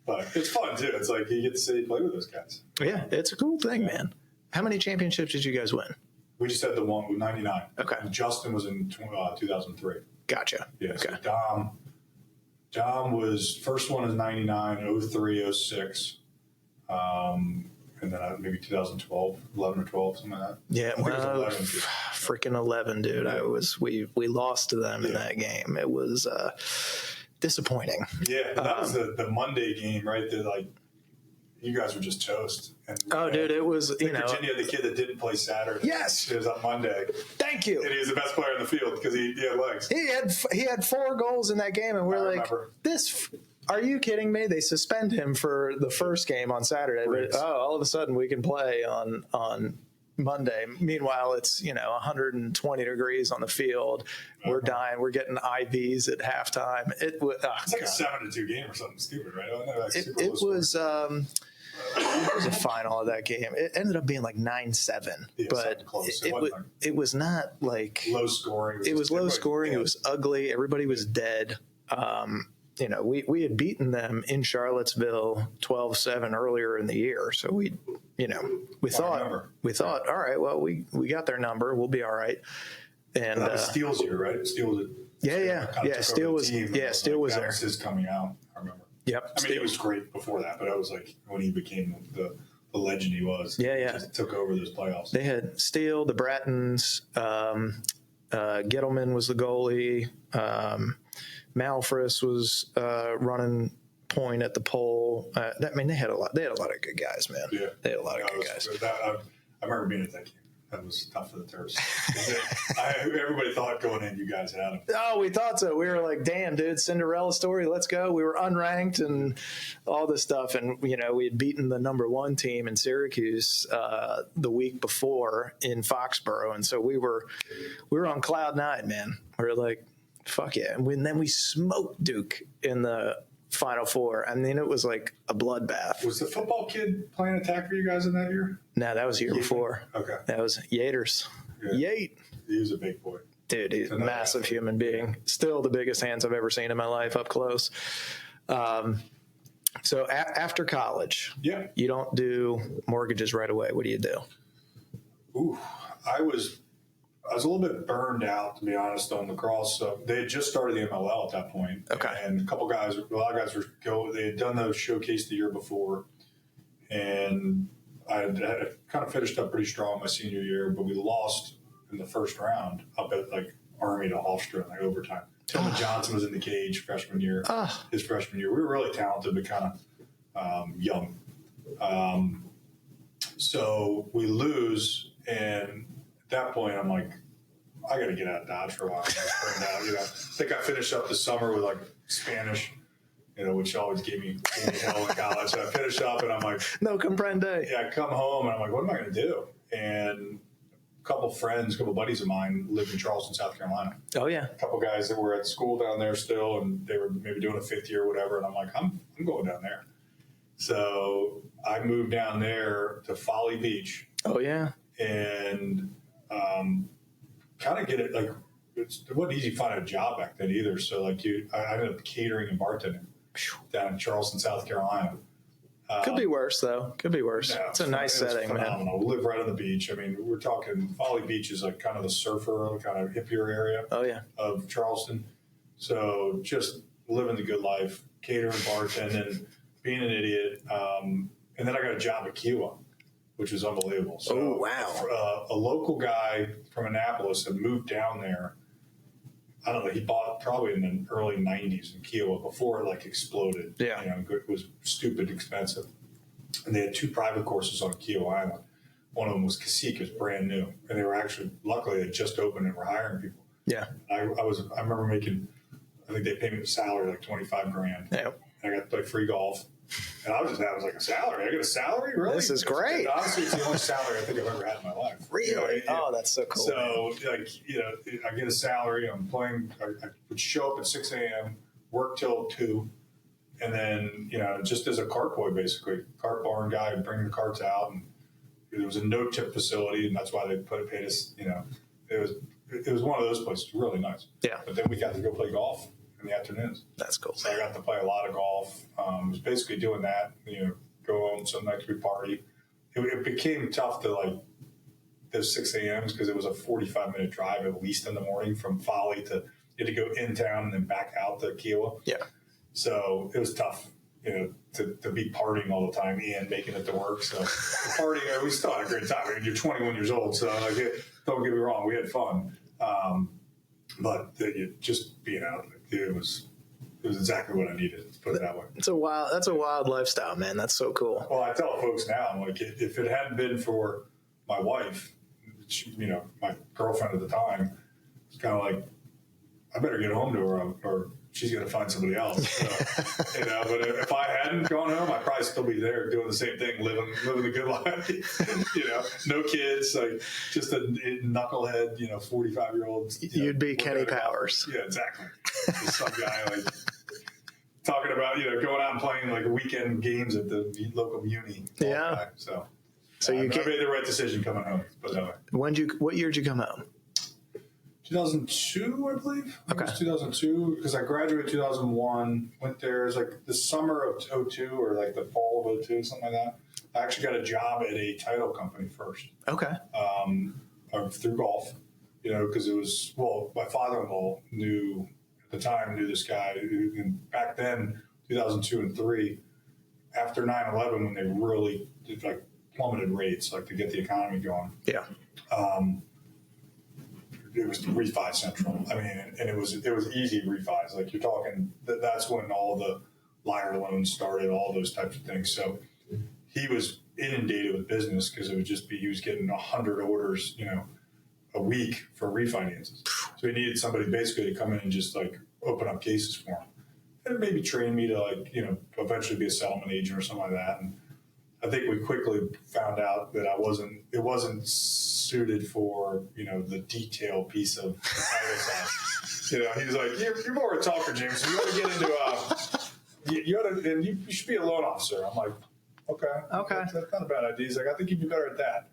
But it's fun too. It's like you get to sit and play with those guys.
Yeah, it's a cool thing, man. How many championships did you guys win?
We just had the one with 99.
Okay.
And Justin was in 2003.
Gotcha.
Yeah.
Okay.
So Dom was, first one is 99, 03, 06. And then maybe 2012, 11 or 12, something like that.
Yeah,
I think it was 11.
Freaking 11, dude.
Yeah.
We lost to them in that game. It was disappointing.
Yeah, that was the Monday game, right? You guys were just toast. And,
dude, it was,
Virginia, the kid that didn't play Saturday.
Yes.
It was on Monday.
Thank you.
And he was the best player in the field because he had legs.
He had 4 goals in that game, and we're like, are you kidding me? They suspend him for the first game on Saturday. But, all of a sudden we can play on Monday. Meanwhile, it's 120 degrees on the field. We're dying. We're getting IVs at halftime.
It's like a 7-2 game or something stupid, right?
It was a final of that game. It ended up being like 9-7, but it was not like
low scoring.
It was low scoring. It was ugly. Everybody was dead. We had beaten them in Charlottesville 12-7 earlier in the year. So we thought, all right, well, we got their number. We'll be all right. And
that was Steele's year, right? Steele was
Steele was there.
His coming out, I remember.
Yep.
I mean, it was great before that, but I was like when he became the legend he was.
Yeah.
Just took over those playoffs.
They had Steele, the Brattons, Gettleman was the goalie. Malfris was running point at the pole. They had a lot. They had a lot of good guys, man. Yeah, they had a lot of good guys.
I remember being at that game. That was tough for the Terps. Everybody thought going in, you guys had them.
Oh, we thought so. We were like, damn, dude, Cinderella story. Let's go. We were unranked and all this stuff. And, we had beaten the number 1 team in Syracuse the week before in Foxborough. And so we were on cloud 9, man. We were like, fuck yeah. And then we smoked Duke in the Final Four. I mean, it was like a bloodbath.
Was the football kid playing attack for you guys in that year?
No, that was the year before.
Okay.
That was Yaters.
Yeah.
Yate.
He was a big boy.
Dude, he's a massive human being. Still the biggest hands I've ever seen in my life up close. So after college, you don't do mortgages right away. What do you do?
Ooh, I was a little bit burned out, to be honest, on lacrosse. So they had just started the MLL at that point.
Okay.
And a lot of guys they had done the showcase the year before. And I had kind of finished up pretty strong my senior year, but we lost in the first round up at Army to Hofstra in overtime. Tillman Johnson was in the cage freshman year, his freshman year. We were really talented, but kind of young. So we lose, and at that point, I'm like, I got to get out of Dodge for a while. I think I finished up the summer with Spanish, which always gave me hell in college. So I finished up, and I'm like,
no comprende.
Yeah, I come home, and I'm like, what am I going to do? And a couple buddies of mine lived in Charleston, South Carolina.
Oh yeah,
a couple guys that were at school down there still, and they were maybe doing a 5th year or whatever. And I'm like, I'm going down there. So I moved down there to Folly Beach.
Oh yeah,
and kind of get it it wasn't easy to find a job back then either. So I ended up catering and bartending down in Charleston, South Carolina.
Could be worse though. Could be worse.
Yeah,
it's a nice setting,
phenomenal.
man.
We live right on the beach. I mean, we're talking Folly Beach is kind of the surfer, kind of hippier area.
Oh yeah,
of Charleston. So just living the good life, catering, bartending, being an idiot, and then I got a job at Kiowa, which was unbelievable. So,
wow.
A local guy from Annapolis had moved down there. I don't know. He bought probably in the early 90s in Kiowa before it exploded.
Yeah.
It was stupid expensive. And they had 2 private courses on Kiowa Island. One of them was Cacique, it was brand new. And they were actually, luckily, they just opened and were hiring people.
Yeah.
I remember making, I think they paid me a salary $25,000.
Yeah.
And I got free golf. And I was like, a salary? I get a salary? Really?
This is great.
Honestly, it's the only salary I think I've ever had in my life.
Really? Oh, that's so cool.
So, I get a salary. I'm playing. I would show up at 6 a.m., work till 2, And then, just as a cart boy, basically, cart barn guy, bringing the carts out. And there was a no-tip facility, and that's why they paid us, it was one of those places, really nice.
Yeah.
But then we got to go play golf in the afternoons.
That's cool.
So I got to play a lot of golf. Was basically doing that, go home, some nights we party. It became tough to, like, those 6 a.m.s because it was a 45-minute drive at least in the morning from Folly to, you had to go in town and then back out to Kiowa.
Yeah.
So it was tough, to be partying all the time and making it to work. So the partying, we still had a great time. I mean, you're 21 years old, so don't get me wrong, we had fun. But just being out, it was exactly what I needed. Let's put it that way.
That's a wild lifestyle, man. That's so cool.
Well, I tell folks now, I'm like, if it hadn't been for my wife, my girlfriend at the time, it's kind of like, I better get home to her or she's going to find somebody else. So, but if I hadn't gone home, I'd probably still be there doing the same thing, living a good life. No kids, like just a knucklehead, 45-year-old.
You'd be Kenny Powers.
Yeah, exactly. Just some guy like talking about, going out and playing like weekend games at the local muni.
Yeah.
So
I
made the right decision coming home. But
what year did you come home?
2002, I believe.
Okay.
It was 2002 because I graduated 2001. Went there. It was like the summer of 2002 or like the fall of 2002, something like that. I actually got a job at a title company first.
Okay.
Through golf, because it was, my father-in-law knew this guy. And back then, 2002 and 2003, after 9/11, when they really did, like, plummeted rates, like to get the economy going.
Yeah.
It was refi central. I mean, and it was easy refis. Like you're talking, that's when all the liner loans started, all those types of things. So he was inundated with business because it would just be, he was getting 100 orders, a week for refinances. So he needed somebody basically to come in and just like open up cases for him and maybe train me to like, eventually be a settlement agent or something like that. And I think we quickly found out that it wasn't suited for, the detail piece of the title side. He's like, you're more a talker, James. You ought to get into, you should be a loan officer. I'm like, okay. That's not a bad idea. He's like, I think you'd be better at that.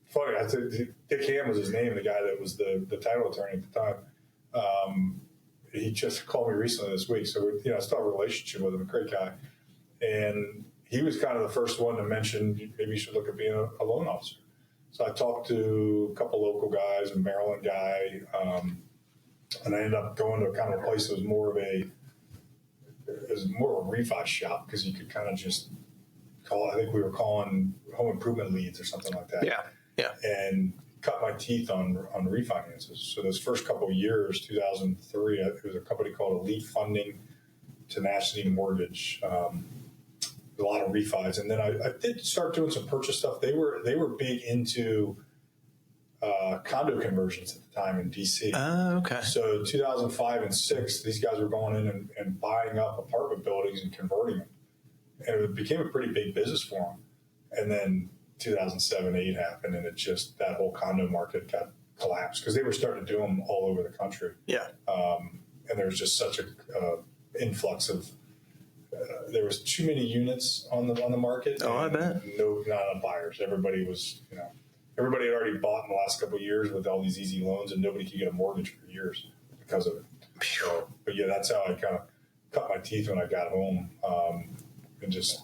Funny, I said Dick Ham was his name, the guy that was the title attorney at the time. He just called me recently this week. So, I still have a relationship with him, a great guy. And he was kind of the first one to mention maybe you should look at being a loan officer. So I talked to a couple local guys, a Maryland guy, and I ended up going to a kind of a place that was more of a refi shop because you could kind of just call. I think we were calling home improvement leads or something like that.
Yeah.
And cut my teeth on refinances. So those first couple of years, 2003, it was a company called Elite Funding Tenacity Mortgage. A lot of refis, and then I did start doing some purchase stuff. They were big into condo conversions at the time in DC.
Oh, okay.
So 2005 and 2006, these guys were going in and buying up apartment buildings and converting them, and it became a pretty big business for them. And then 2007, 8 happened, and it just that whole condo market got collapsed because they were starting to do them all over the country.
Yeah.
And there was just such a influx of. There was too many units on the market.
Oh, I bet.
No, not enough buyers. Everybody was, everybody had already bought in the last couple of years with all these easy loans, and nobody could get a mortgage for years because of it. So, but yeah, that's how I kind of cut my teeth when I got home, and just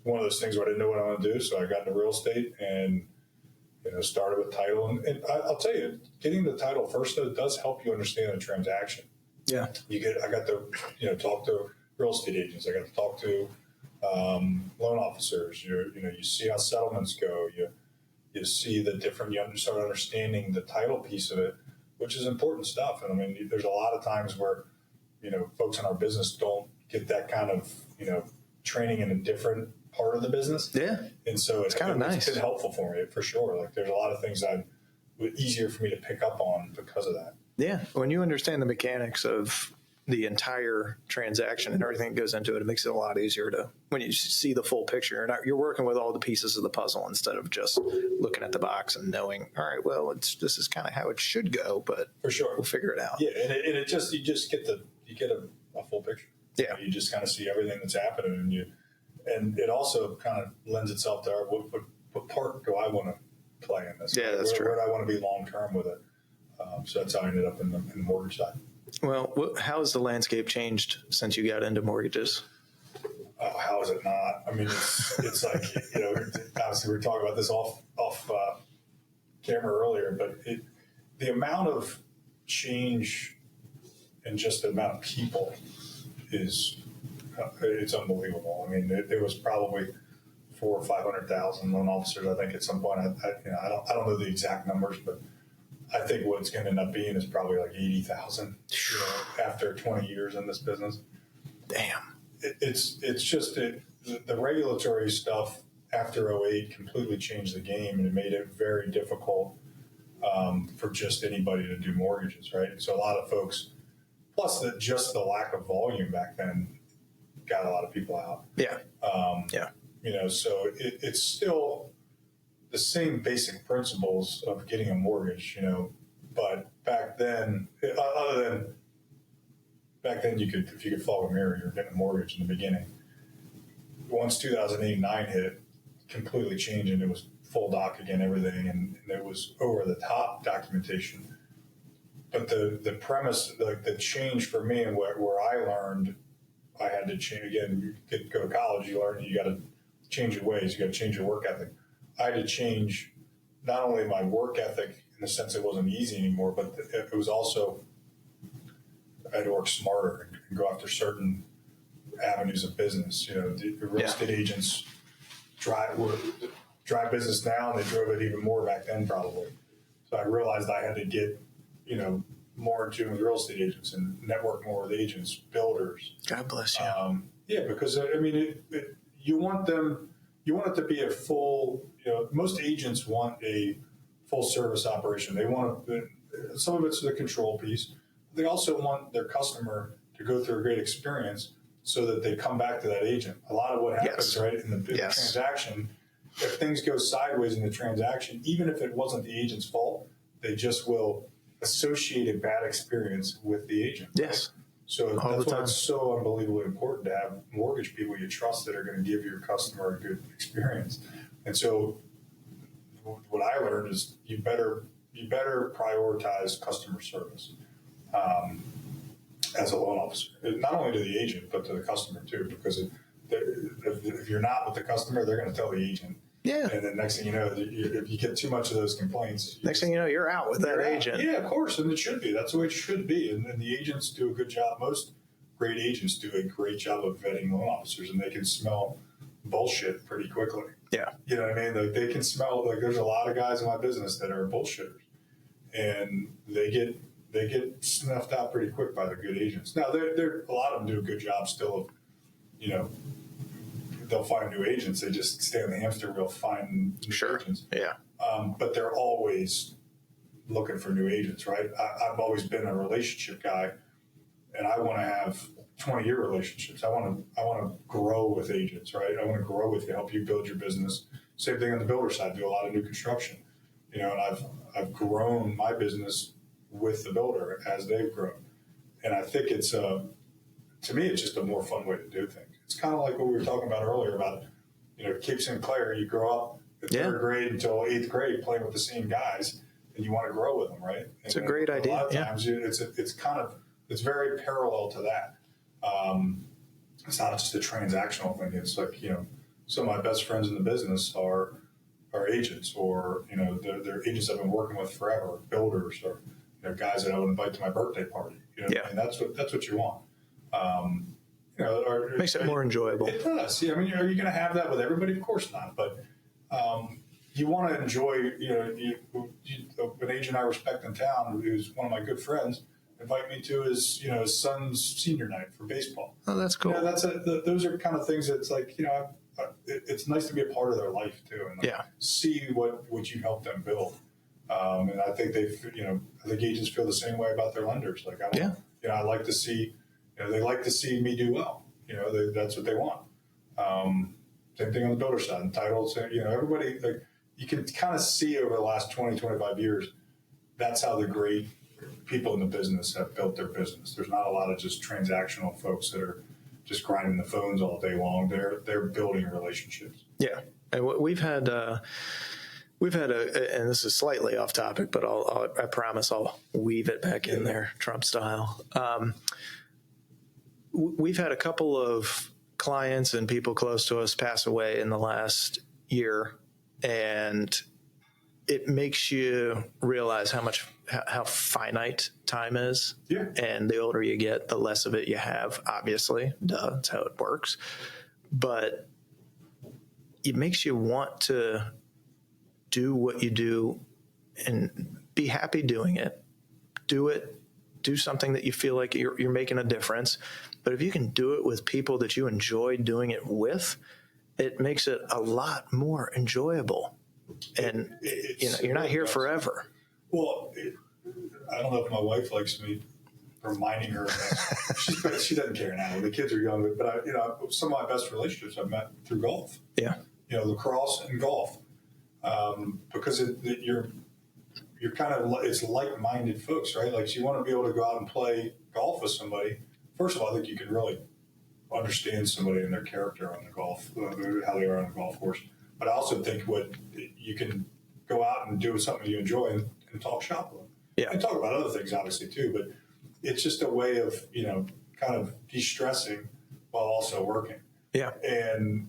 one of those things where I didn't know what I wanted to do. So I got into real estate and started with title. And I'll tell you, getting the title first though does help you understand the transaction.
Yeah,
I got to talk to real estate agents. I got to talk to loan officers. You see how settlements go. You see the different. You start understanding the title piece of it, which is important stuff. And I mean, there's a lot of times where folks in our business don't get that kind of training in a different part of the business.
Yeah,
and so
it's kind of nice.
It's been helpful for me for sure. Like there's a lot of things easier for me to pick up on because of that.
Yeah, when you understand the mechanics of the entire transaction and everything that goes into it, it makes it a lot easier to when you see the full picture. You're working with all the pieces of the puzzle instead of just looking at the box and knowing, all right, well, this is kind of how it should go, but
for sure
we'll figure it out.
Yeah, and you get a full picture.
Yeah.
You just kind of see everything that's happening, and it also kind of lends itself to what part do I want to play in this?
Yeah, that's true.
Where do I want to be long term with it? So that's how I ended up in the mortgage side.
Well, how has the landscape changed since you got into mortgages?
Oh, how is it not? I mean, it's like, obviously we were talking about this off camera earlier, but the amount of change and just the amount of people is it's unbelievable. I mean, it was probably 400,000 or 500,000 loan officers. I think at some point, I don't know the exact numbers, but I think what it's going to end up being is probably like 80,000 after 20 years in this business.
Damn.
It's just the regulatory stuff after 2008 completely changed the game, and it made it very difficult for just anybody to do mortgages, right? So a lot of folks, plus just the lack of volume back then, got a lot of people out.
Yeah.
So it's still the same basic principles of getting a mortgage, but back then, if you could follow a mirror, you were getting a mortgage in the beginning. Once 2008-9 hit, completely changed, and it was full doc again, everything, and it was over the top documentation. But the premise, like the change for me, and where I learned, I had to change again. You go to college, you learn you got to change your ways, you got to change your work ethic. I had to change not only my work ethic in the sense it wasn't easy anymore, but it was also I had to work smarter and go after certain avenues of business. The real estate agents drive business now, and they drove it even more back then probably. So I realized I had to get, more in tune with real estate agents and network more with agents, builders.
God bless you.
Because you want it to be a full, most agents want a full service operation. They want some of it's the control piece. They also want their customer to go through a great experience so that they come back to that agent. A lot of what happens, right, in the transaction, if things go sideways in the transaction, even if it wasn't the agent's fault, they just will associate a bad experience with the agent.
Yes.
So that's why it's so unbelievably important to have mortgage people you trust that are going to give your customer a good experience. And so what I learned is you better prioritize customer service as a loan officer, not only to the agent, but to the customer too, because if you're not with the customer, they're going to tell the agent.
Yeah.
And then next thing you know, if you get too much of those complaints,
next thing you know, you're out with that agent.
Yeah, of course. And it should be. That's the way it should be. And the agents do a good job. Most great agents do a great job of vetting loan officers, and they can smell bullshit pretty quickly.
Yeah.
You know what I mean? Like they can smell, like there's a lot of guys in my business that are bullshitters, and they get snuffed out pretty quick by the good agents. Now, a lot of them do a good job still of, they'll find new agents. They just stay on the hamster wheel, find new agents.
Yeah.
But they're always looking for new agents, right? I've always been a relationship guy, and I want to have 20-year relationships. I want to grow with agents, right? I want to grow with you, help you build your business. Same thing on the builder side. Do a lot of new construction, and I've grown my business with the builder as they've grown. And I think it's to me, it's just a more fun way to do things. It's kind of like what we were talking about earlier about, Cape St. Clair. You grow up in third grade until 8th grade playing with the same guys, and you want to grow with them, right? And
it's a great idea.
A lot of times it's very parallel to that. It's not just a transactional thing. It's like, some of my best friends in the business are agents, or, they're agents I've been working with forever, builders, or guys that I would invite to my birthday party. And that's what you want.
Makes it more enjoyable.
It does. Yeah, I mean, are you going to have that with everybody? Of course not. But you want to enjoy. An agent I respect in town, who's one of my good friends, invite me to his son's senior night for baseball.
Oh, that's cool.
Those are kind of things that's like it's nice to be a part of their life too, and see what you help them build. And I think I think agents feel the same way about their lenders. Like I like to see. They like to see me do well. That's what they want. Same thing on the builder side and title. Everybody, like, you can kind of see over the last 20, 25 years, that's how the great people in the business have built their business. There's not a lot of just transactional folks that are, just grinding the phones all day long. They're building relationships.
Yeah. And we've had and this is slightly off topic, but I promise I'll weave it back in there, Trump style. We've had a couple of clients and people close to us pass away in the last year, and it makes you realize how finite time is.
Yeah.
And the older you get, the less of it you have, obviously. Duh, that's how it works. But it makes you want to do what you do and be happy doing it. Do something that you feel like you're making a difference. But if you can do it with people that you enjoy doing it with, it makes it a lot more enjoyable. And you're not here forever.
Well, I don't know if my wife likes me reminding her that she doesn't care now. The kids are young, but some of my best relationships I've met through golf.
Yeah.
Lacrosse and golf, because you're kind of, it's like-minded folks, right? Like, so you want to be able to go out and play golf with somebody. First of all, I think you can really understand somebody and their character on the golf, how they are on the golf course. But I also think you can go out and do something you enjoy and talk shop with them.
Yeah.
And talk about other things, obviously, too. But it's just a way of, kind of de-stressing while also working.
Yeah.
And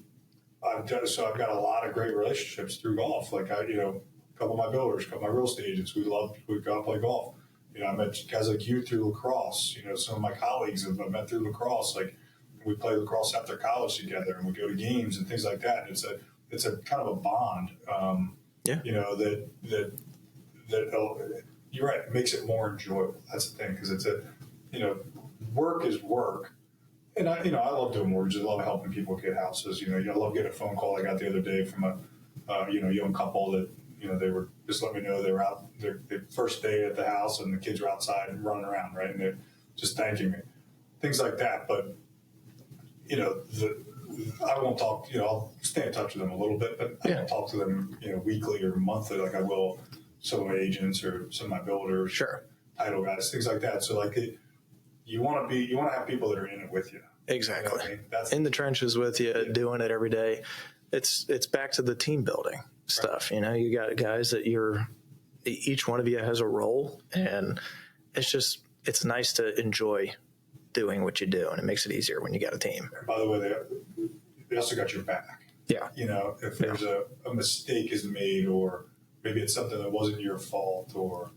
I've got a lot of great relationships through golf. Like, a couple of my builders, a couple of my real estate agents, we go out and play golf. I met guys like you through lacrosse. Some of my colleagues I met through lacrosse. Like, we play lacrosse after college together, and we go to games and things like that. And it's a kind of a bond.
Yeah.
That you're right. It makes it more enjoyable. That's the thing, because it's work is work. And I love doing mortgages. I love helping people get houses. I love getting a phone call I got the other day from a young couple that they were just letting me know they were out their first day at the house, and the kids were outside and running around, right? And they're just thanking me, things like that. But I won't talk. I'll stay in touch with them a little bit, but I don't talk to them weekly or monthly like I will some of my agents or some of my builders,
sure,
title guys, things like that. So you want to have people that are in it with you.
Exactly.
I mean? That's
in the trenches with you, doing it every day. It's back to the team building stuff.
Right.
You got guys that each one of you has a role, and it's nice to enjoy doing what you do, and it makes it easier when you got a team.
And by the way, they also got your back.
Yeah.
If there's a mistake is made, or maybe it's something that wasn't your fault, or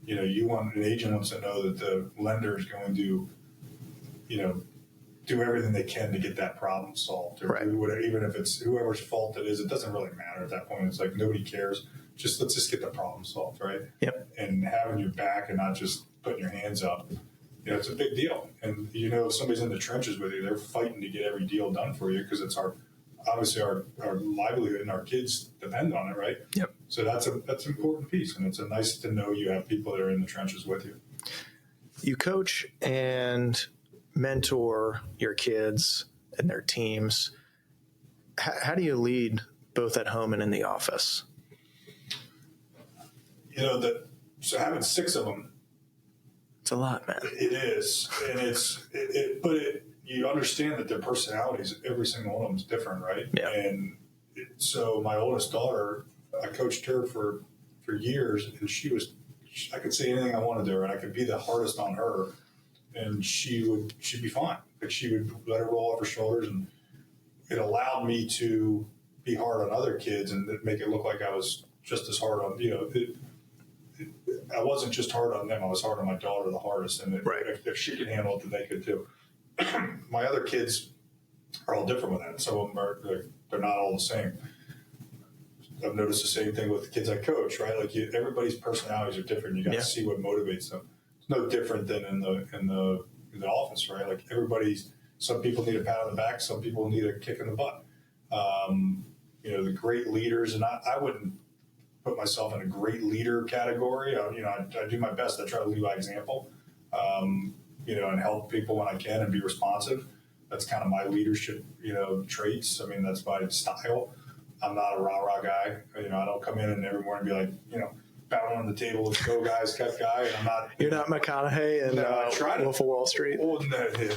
an agent wants to know that the lender is going to do everything they can to get that problem solved, or
right.
Even if it's whoever's fault it is, it doesn't really matter at that point. It's like nobody cares. Let's just get the problem solved, right?
Yep.
And having your back and not just putting your hands up, it's a big deal. And if somebody's in the trenches with you, they're fighting to get every deal done for you, because it's obviously our livelihood, and our kids depend on it, right?
Yep.
So that's an important piece, and it's nice to know you have people that are in the trenches with you.
You coach and mentor your kids and their teams. How do you lead both at home and in the office?
So having 6 of them,
it's a lot, man.
It is, and but you understand that their personalities, every single one of them is different, right?
Yeah.
And so my oldest daughter, I coached her for years, and I could say anything I wanted to her, and I could be the hardest on her, and she'd be fine. Like, she would let her roll off her shoulders, and it allowed me to be hard on other kids and make it look like I was just as hard on, I wasn't just hard on them. I was hard on my daughter the hardest. And
right.
if she could handle it, then they could too. My other kids are all different with that. Some of them they're not all the same. I've noticed the same thing with the kids I coach, right? Like, everybody's personalities are different. You got to see what motivates them. It's no different than in the office, right? Like, some people need a pat on the back. Some people need a kick in the butt. The great leaders, and I wouldn't put myself in a great leader category. I do my best. I try to lead by example, and help people when I can and be responsive. That's kind of my leadership, traits. I mean, that's my style. I'm not a rah-rah guy. I don't come in and every morning be like, pounding on the table, let's go guys, cut guy, and I'm not.
You're not McConaughey and Wolf of Wall Street.
Oh, no way.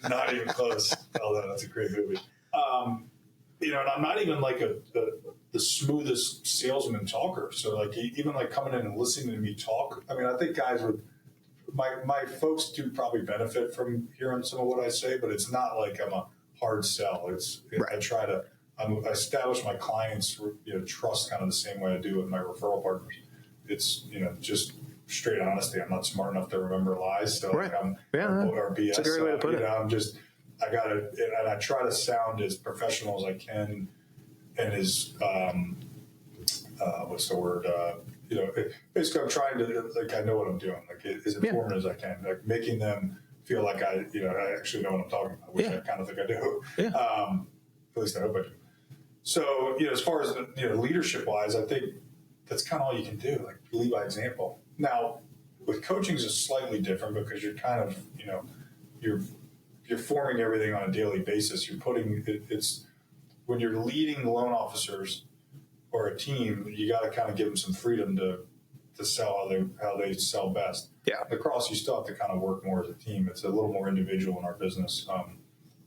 Not even close. Although that's a great movie. And I'm not even like the smoothest salesman talker. So like even like coming in and listening to me talk. I mean, I think guys would. My folks do probably benefit from hearing some of what I say, but it's not like I'm a hard sell.
Right.
I establish my clients, trust kind of the same way I do with my referral partners. It's, just straight honesty. I'm not smart enough to remember lies. So
right.
I'm,
or BS. It's a great way to put it.
I try to sound as professional as I can and as, what's the word? Basically I'm trying to, like, I know what I'm doing, like as informative as I can, like making them feel like I actually know what I'm talking about, which I kind of think I do. Yeah. At least I hope I do. So, as far as, leadership wise, I think that's kind of all you can do, like lead by example. Now, with coaching is slightly different because you're kind of, you're forming everything on a daily basis. You're putting it's when you're leading loan officers or a team, you got to kind of give them some freedom to sell how they sell best.
Yeah.
Lacrosse, you still have to kind of work more as a team. It's a little more individual in our business.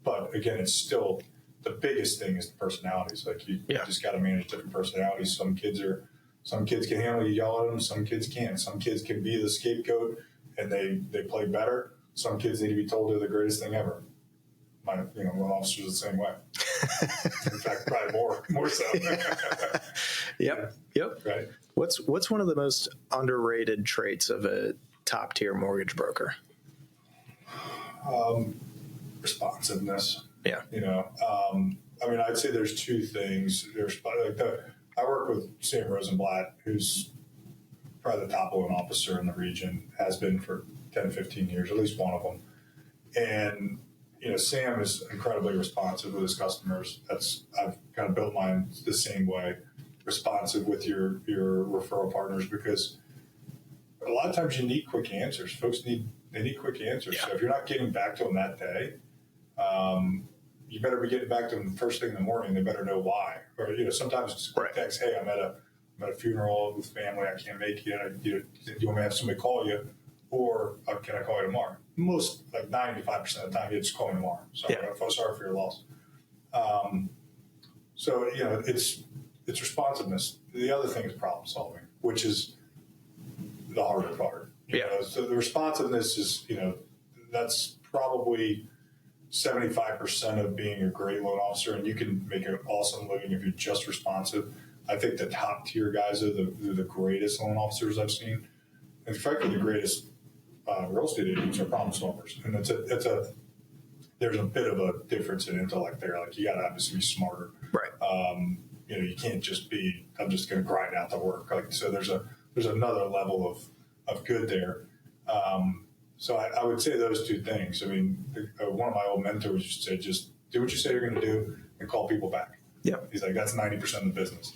But again, it's still the biggest thing is the personalities. Like you just got to manage different personalities. Some kids can handle you yell at them. Some kids can't. Some kids can be the scapegoat and they play better. Some kids need to be told they're the greatest thing ever. My loan officer's the same way. In fact, probably more so.
Yep.
Right.
What's one of the most underrated traits of a top tier mortgage broker?
Responsiveness.
Yeah.
I'd say there's two things. I work with Sam Rosenblatt, who's probably the top loan officer in the region, has been for 10, 15 years, at least one of them. And Sam is incredibly responsive with his customers. I've kind of built mine the same way, responsive with your referral partners, because a lot of times you need quick answers. Folks need quick answers. Yeah. So if you're not getting back to them that day, you better be getting back to them first thing in the morning. They better know why. Or sometimes it's a quick text. Hey, I'm at a funeral with family. I can't make it. Do you want me to have somebody call you, or can I call you tomorrow? Most, like 95% of the time, you just call me tomorrow. Sorry for your loss. So it's responsiveness. The other thing is problem solving, which is the harder part. So the responsiveness is that's probably 75% of being a great loan officer, and you can make an awesome living if you're just responsive. I think the top tier guys are the greatest loan officers I've seen, and frankly the greatest real estate agents are problem solvers. And there's a bit of a difference in intellect there. Like you got to obviously be smarter,
right?
You can't just be I'm just going to grind out the work. Like so, there's another level of good there. So I would say those two things. I mean, one of my old mentors used to say, just do what you say you're going to do and call people back.
Yeah.
He's like, that's 90% of the business.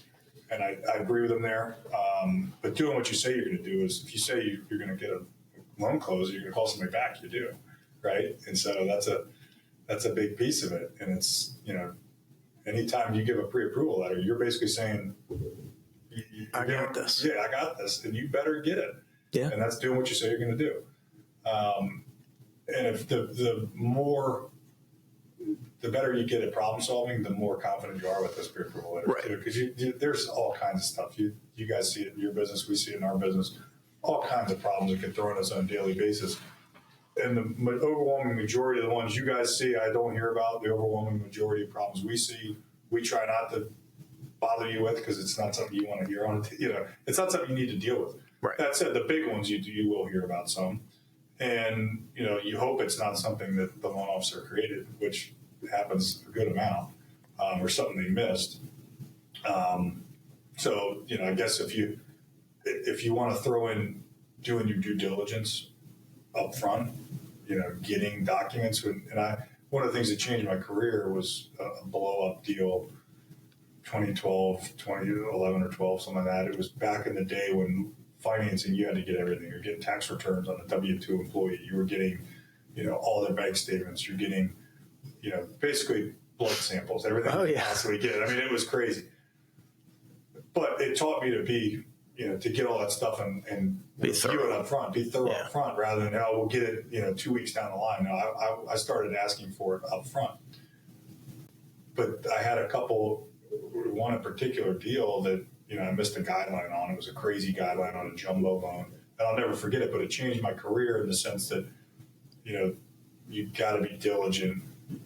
And I agree with him there. But doing what you say you're going to do is if you say you're going to get a loan closed, you're going to call somebody back, you do. Right. And so that's a big piece of it. And it's, anytime you give a pre-approval letter, you're basically saying,
I got this.
Yeah, I got this. And you better get it.
Yeah.
And that's doing what you say you're going to do. And if the better you get at problem solving, the more confident you are with this pre-approval letter,
right?
Too, because there's all kinds of stuff. You guys see it in your business, we see it in our business. All kinds of problems that get thrown at us on a daily basis. And the overwhelming majority of the ones you guys see, I don't hear about. The overwhelming majority of problems we see, we try not to bother you with because it's not something you want to hear on. It's not something you need to deal with.
Right.
That said, the big ones you will hear about some. And, you hope it's not something that the loan officer created, which happens a good amount, or something they missed. So, I guess if you want to throw in doing your due diligence up front, getting documents. One of the things that changed my career was a blow-up deal, 2012, 2011 or 12, something like that. It was back in the day when financing, you had to get everything. You're getting tax returns on a W-2 employee. You were getting, all their bank statements. You're getting, basically blood samples, everything you could possibly get. I mean, it was crazy. But it taught me to be to get all that stuff and
Be
review
thorough.
it up front, be thorough up front, rather than, we'll get it, 2 weeks down the line. No, I started asking for it up front. But I had one in particular deal that, I missed a guideline on. It was a crazy guideline on a jumbo loan. And I'll never forget it, but it changed my career in the sense that, you've got to be diligent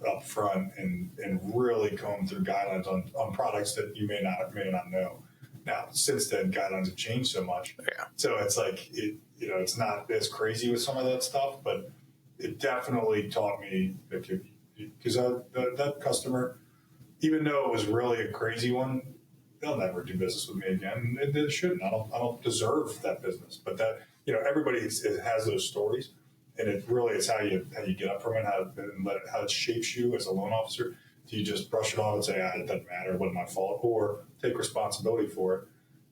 up front and really comb through guidelines on products that you may not know. Now, since then, guidelines have changed so much.
Yeah.
So it's like, it's not as crazy with some of that stuff, but it definitely taught me because that customer, even though it was really a crazy one, they'll never do business with me again. They shouldn't. I don't deserve that business. But that, everybody has those stories, and it really is how you get up from it, how it shapes you as a loan officer. Do you just brush it off and say, it doesn't matter, it wasn't my fault, or take responsibility for it?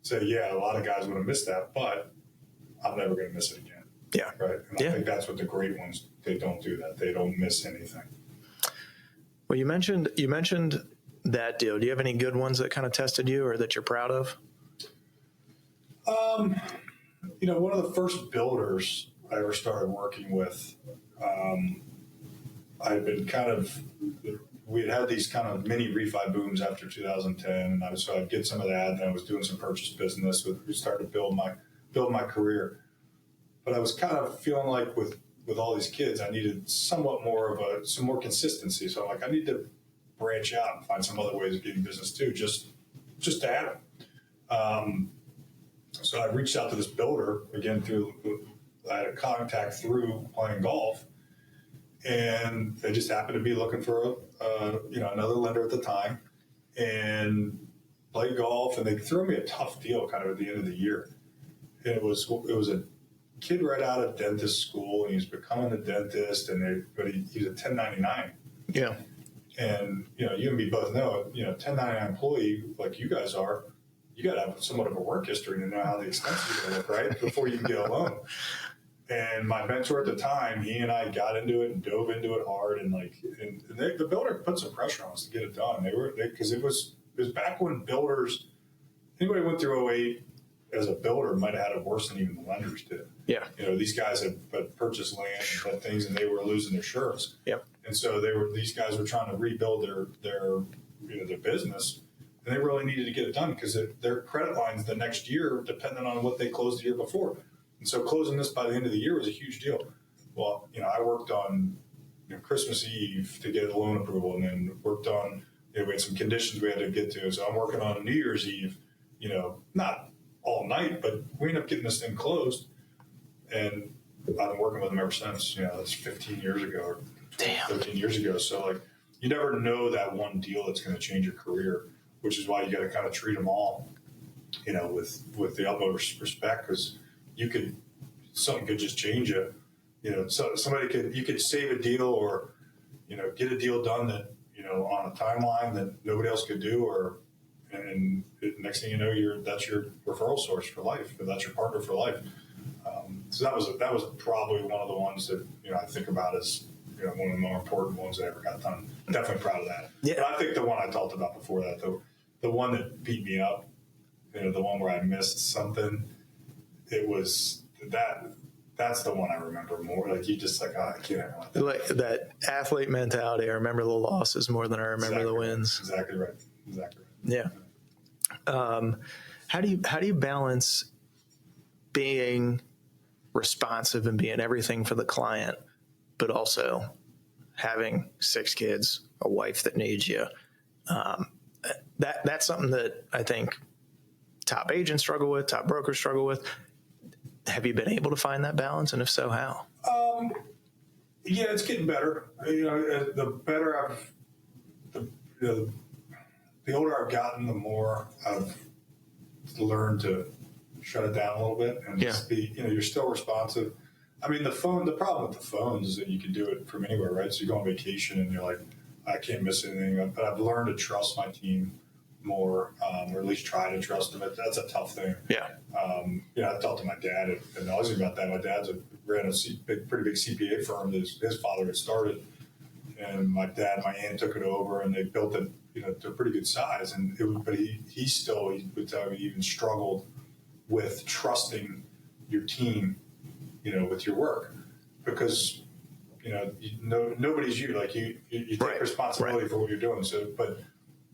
Say, yeah, a lot of guys would have missed that, but I'm never going to miss it again.
Yeah.
Right. And I think that's what the great ones, they don't do that. They don't miss anything.
Well, you mentioned that deal. Do you have any good ones that kind of tested you or that you're proud of?
One of the first builders I ever started working with, I'd been we had these kind of mini refi booms after 2010. And so I'd get some of that, and I was doing some purchase business. We started to build my career. But I was kind of feeling like with all these kids, I needed somewhat more of some more consistency. So I'm like, I need to branch out and find some other ways of getting business too, just to have it. So I reached out to this builder again I had a contact through playing golf, and they just happened to be looking for another lender at the time, and played golf, and they threw me a tough deal kind of at the end of the year. And it was a kid right out of dentist school, and he was becoming a dentist, but he was a 1099.
Yeah.
And, you and me both know, 1099 employee like you guys are, you got to have somewhat of a work history to know how the expenses are going to look, right? Before you can get a loan. And my mentor at the time, he and I got into it and dove into it hard. And the builder put some pressure on us to get it done. Because it was back when builders, anybody went through 08 as a builder might have had it worse than even the lenders did.
Yeah.
These guys had purchased land and done things, and they were losing their shirts.
Yep.
And so these guys were trying to rebuild their business, and they really needed to get it done because their credit lines the next year depended on what they closed the year before. And so closing this by the end of the year was a huge deal. Well, I worked on Christmas Eve to get a loan approval, and then worked on, we had some conditions we had to get to. So I'm working on New Year's Eve, not all night, but we ended up getting this thing closed. And I've been working with them ever since. That's 15 years ago or 13 years ago. So you never know that one deal that's going to change your career, which is why you got to kind of treat them all, with the utmost respect, because something could just change it. So you could save a deal or, get a deal done that, on a timeline that nobody else could do, and next thing you know, that's your referral source for life. That's your partner for life. So that was probably one of the ones that, I think about as, one of the more important ones that ever got done. Definitely proud of that. Yeah. But I think the one I talked about before that, the one that beat me up, the one where I missed something, it was that's the one I remember more. You just I can't.
Like that athlete mentality. I remember the losses more than I remember the wins.
Exactly right.
Yeah. How do you balance being responsive and being everything for the client, but also having 6 kids, a wife that needs you? That's something that I think top agents struggle with, top brokers struggle with. Have you been able to find that balance, and if so, how?
Yeah, it's getting better. The better the older I've gotten, the more I've learned to shut it down a little bit and just be, you're still responsive. I mean, the problem with the phones is that you can do it from anywhere, right? So you go on vacation and you're like, I can't miss anything. But I've learned to trust my team more, or at least try to trust them. That's a tough thing.
Yeah.
I talked to my dad in Aussie about that. My dad's ran a pretty big CPA firm that his father had started. And my aunt took it over, and they built it, to a pretty good size. But he would tell me he even struggled with trusting your team, with your work, because nobody's you. Like you take responsibility for what you're doing. So, but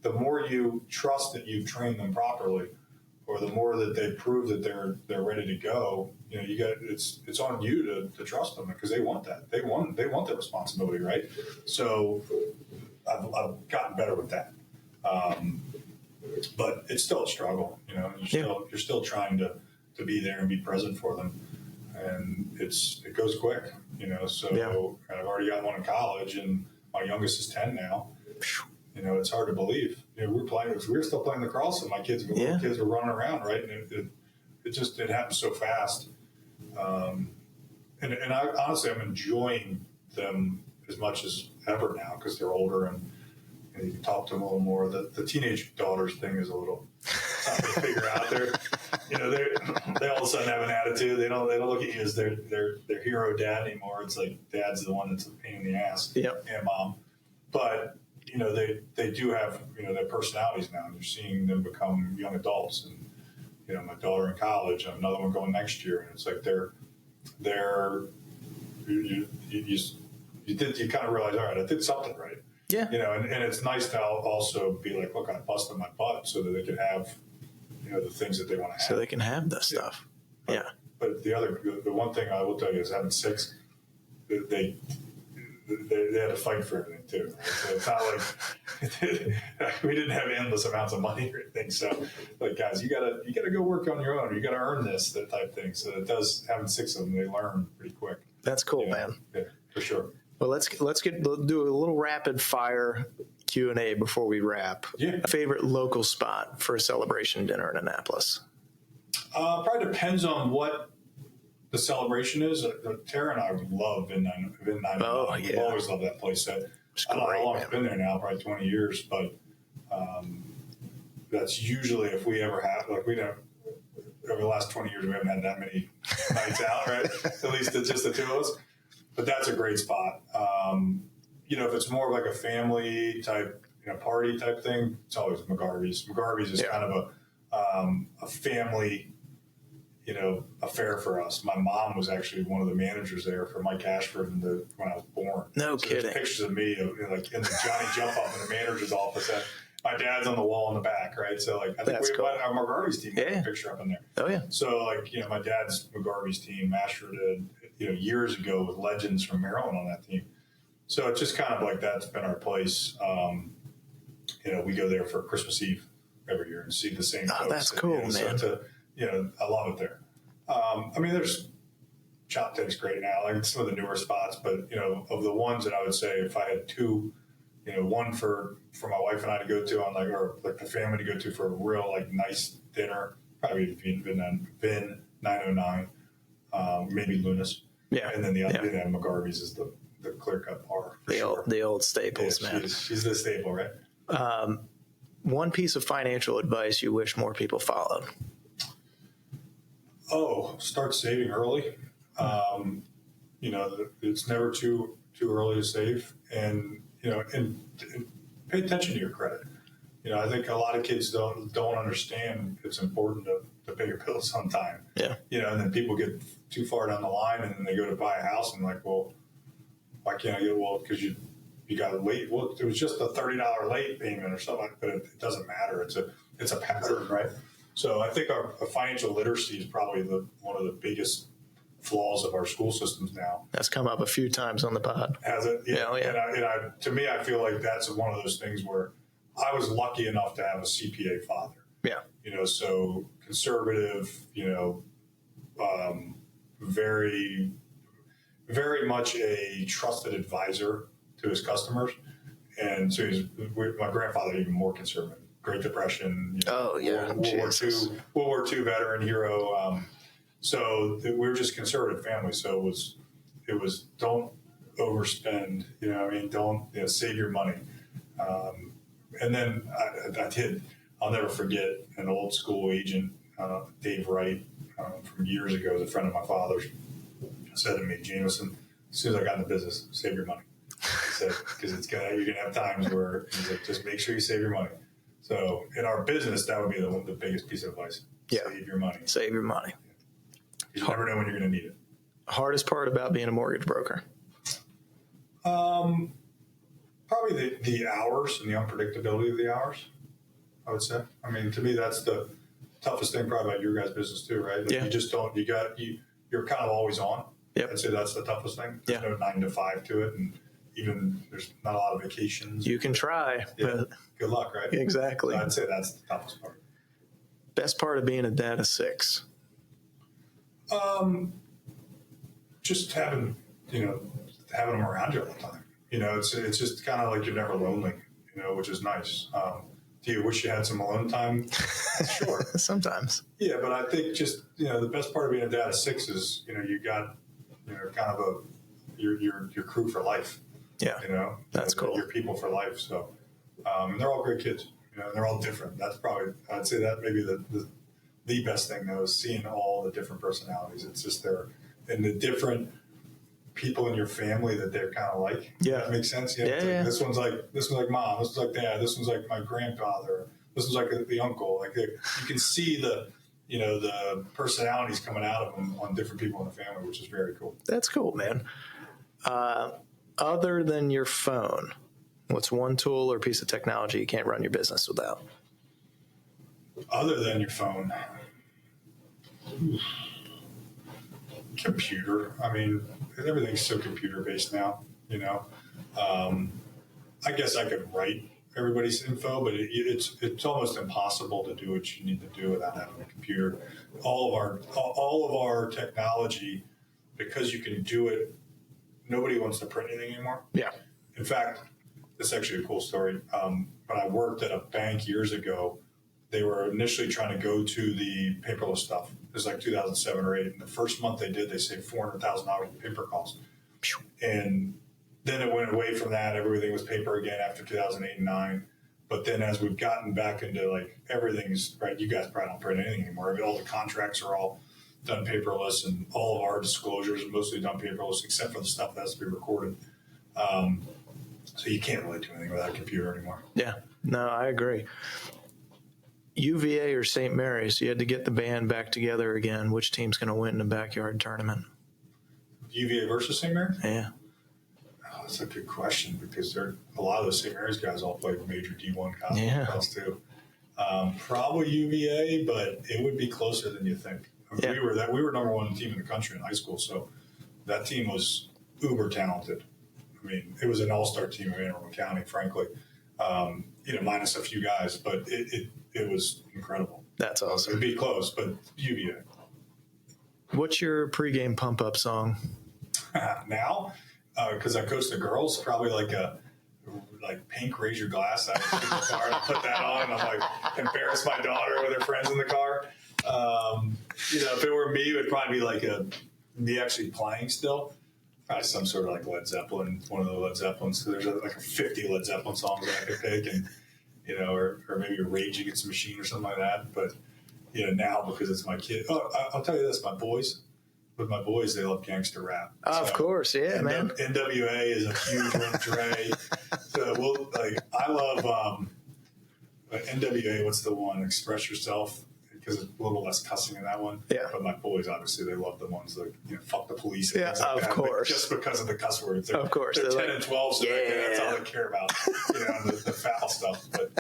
the more you trust that you've trained them properly, or the more that they prove that they're ready to go, it's on you to trust them, because they want that. They want the responsibility, right? So I've gotten better with that. But it's still a struggle, you're still trying to be there and be present for them. And it goes quick, so I've already got one in college, and my youngest is 10 now. It's hard to believe. We're still playing lacrosse, and my kids were running around, right? And it happens so fast. And I honestly, I'm enjoying them as much as ever now, because they're older and you can talk to them a little more. The teenage daughters thing is a little tough to figure out. They all of a sudden have an attitude. They don't look at you as their hero dad anymore. It's like dad's the one that's a pain in the ass, and mom. But they do have their personalities now. You're seeing them become young adults, and my daughter in college, and another one going next year, and it's like you kind of realize, all right, I did something right. Yeah. And it's nice to also be like, look, I busted my butt so that they can have, the things that they want to have.
So they can have the stuff.
But the one thing I will tell you is having 6, they had to fight for everything too. Right? So it's not like we didn't have endless amounts of money or anything. So like, guys, you gotta go work on your own. You gotta earn this, that type thing. So it does, having 6 of them, they learn pretty quick.
That's cool, man.
Yeah, for sure.
Well, let's do a little rapid fire Q&A before we wrap.
Yeah.
Favorite local spot for a celebration dinner in Annapolis?
Probably depends on what the celebration is. Tara and I would love Vin 909.
Oh, yeah.
I've always loved that place. I don't know how long it's been there now, probably 20 years, but that's usually, if we ever have, we don't, over the last 20 years, we haven't had that many nights out, right? At least it's just the two of us. But that's a great spot. If it's more of like a family type, party type thing, it's always McGarvey's. McGarvey's is kind of a family, affair for us. My mom was actually one of the managers there for Mike Ashford when I was born.
No kidding.
There's pictures of me, like in the Johnny Jump Up in the manager's office. My dad's on the wall in the back, right? So I think we have our McGarvey's team a picture up in there.
Oh yeah.
So my dad's McGarvey's team, Ashford did, years ago with legends from Maryland on that team. So it's just kind of like that's been our place. We go there for Christmas Eve every year and see the same folks.
That's cool, man.
So I love it there. There's Chop Take's great now, like some of the newer spots, but of the ones that I would say, if I had 2, one for my wife and I to go to on or the family to go to for a real nice dinner, probably Vin 909, maybe Lunas.
Yeah.
And then the other McGarvey's is the clear-cut bar.
The old staples, man.
She's the staple, right?
One piece of financial advice you wish more people followed.
Start saving early. It's never too early to save, and pay attention to your credit. I think a lot of kids don't understand it's important to pay your bills on time.
Yeah.
And then people get too far down the line, and then they go to buy a house and like, well, why can't I get, because you got late. Well, it was just a $30 late payment or something, but it doesn't matter. It's a pattern, right? So I think our financial literacy is probably one of the biggest flaws of our school systems now.
That's come up a few times on the pod.
Has it?
Yeah.
And to me, I feel like that's one of those things where I was lucky enough to have a CPA father.
Yeah.
So conservative, very, very much a trusted advisor to his customers. And so my grandfather, even more conservative. Great Depression. World War II veteran hero. So we were just a conservative family. So it was don't overspend. Don't save your money. And then I'll never forget an old school agent, Dave Wright, from years ago, was a friend of my father's, said to me, Jamison, as soon as I got in the business, save your money. He said, because you're going to have times where he's like, just make sure you save your money. So in our business, that would be the biggest piece of advice.
Yeah.
Save your money.
Save your money.
You never know when you're going to need it.
Hardest part about being a mortgage broker?
Probably the hours and the unpredictability of the hours, I would say. I mean, to me, that's the toughest thing probably about your guys' business too, right? Like you just don't, you're kind of always on.
Yep.
I'd say that's the toughest thing. There's no 9 to 5 to it. And even there's not a lot of vacations.
You can try. But
good luck, right?
Exactly.
So I'd say that's the toughest part.
Best part of being a dad of 6?
Just having them around you all the time. It's just kind of like you're never lonely, which is nice. Do you wish you had some alone time? Sure.
Sometimes.
Yeah, but I think just, the best part of being a dad of 6 is, you got, kind of your crew for life.
Yeah. That's cool.
Your people for life. So, and they're all great kids, and they're all different. That's probably, I'd say that maybe the best thing though is seeing all the different personalities. It's just and the different people in your family that they're kind of like.
Yeah.
That makes sense. This one's like mom. This one's like dad. This one's like my grandfather. This one's like the uncle. Like you can see the personalities coming out of them on different people in the family, which is very cool.
That's cool, man. Other than your phone, what's one tool or piece of technology you can't run your business without?
Other than your phone. Computer. I mean, everything's so computer based now, I guess I could write everybody's info, but it's almost impossible to do what you need to do without having a computer. All of our technology, because you can do it, nobody wants to print anything anymore.
Yeah.
In fact, this is actually a cool story. When I worked at a bank years ago, they were initially trying to go to the paperless stuff. It was like 2007 or 8. And the first month they did, they saved $400,000 in paper costs. And then it went away from that. Everything was paper again after 2008 and 9. But then as we've gotten back into like everything's, right, you guys probably don't print anything anymore. I mean, all the contracts are all done paperless and all of our disclosures are mostly done paperless except for the stuff that has to be recorded. So you can't really do anything without a computer anymore.
Yeah. No, I agree. UVA or St. Mary's, you had to get the band back together again. Which team's going to win in the backyard tournament?
UVA versus St. Mary's?
Yeah.
Oh, that's a good question because a lot of the St. Mary's guys all played major D1 college too. Probably UVA, but it would be closer than you think. I mean, we were number 1 team in the country in high school, so that team was uber talented. I mean, it was an all-star team of Anne Arundel County, frankly. Minus a few guys, but it was incredible.
That's awesome.
It'd be close, but UVA.
What's your pregame pump-up song?
Now, because I coach the girls, probably like Pink, Raise Your Glass. I get in the car and I put that on and I'm like, embarrass my daughter with her friends in the car. If it were me, it would probably be like me actually playing still. Probably some sort of like Led Zeppelin, one of the Led Zeppelins. So there's like 50 Led Zeppelin songs that I could pick, and or maybe Rage Against the Machine or something like that. But now because it's my kid. Oh, I'll tell you this: with my boys, they love gangster rap.
Of course, yeah, man.
NWA is a huge one. Dre. So I love NWA. What's the one? Express Yourself. Because it's a little less cussing in that one. Yeah. But my boys, obviously, they love the ones like, fuck the police. And things like
of course.
Just because of the cuss words.
Of course.
They're 10 and 12, so that's all they care about, the foul stuff. But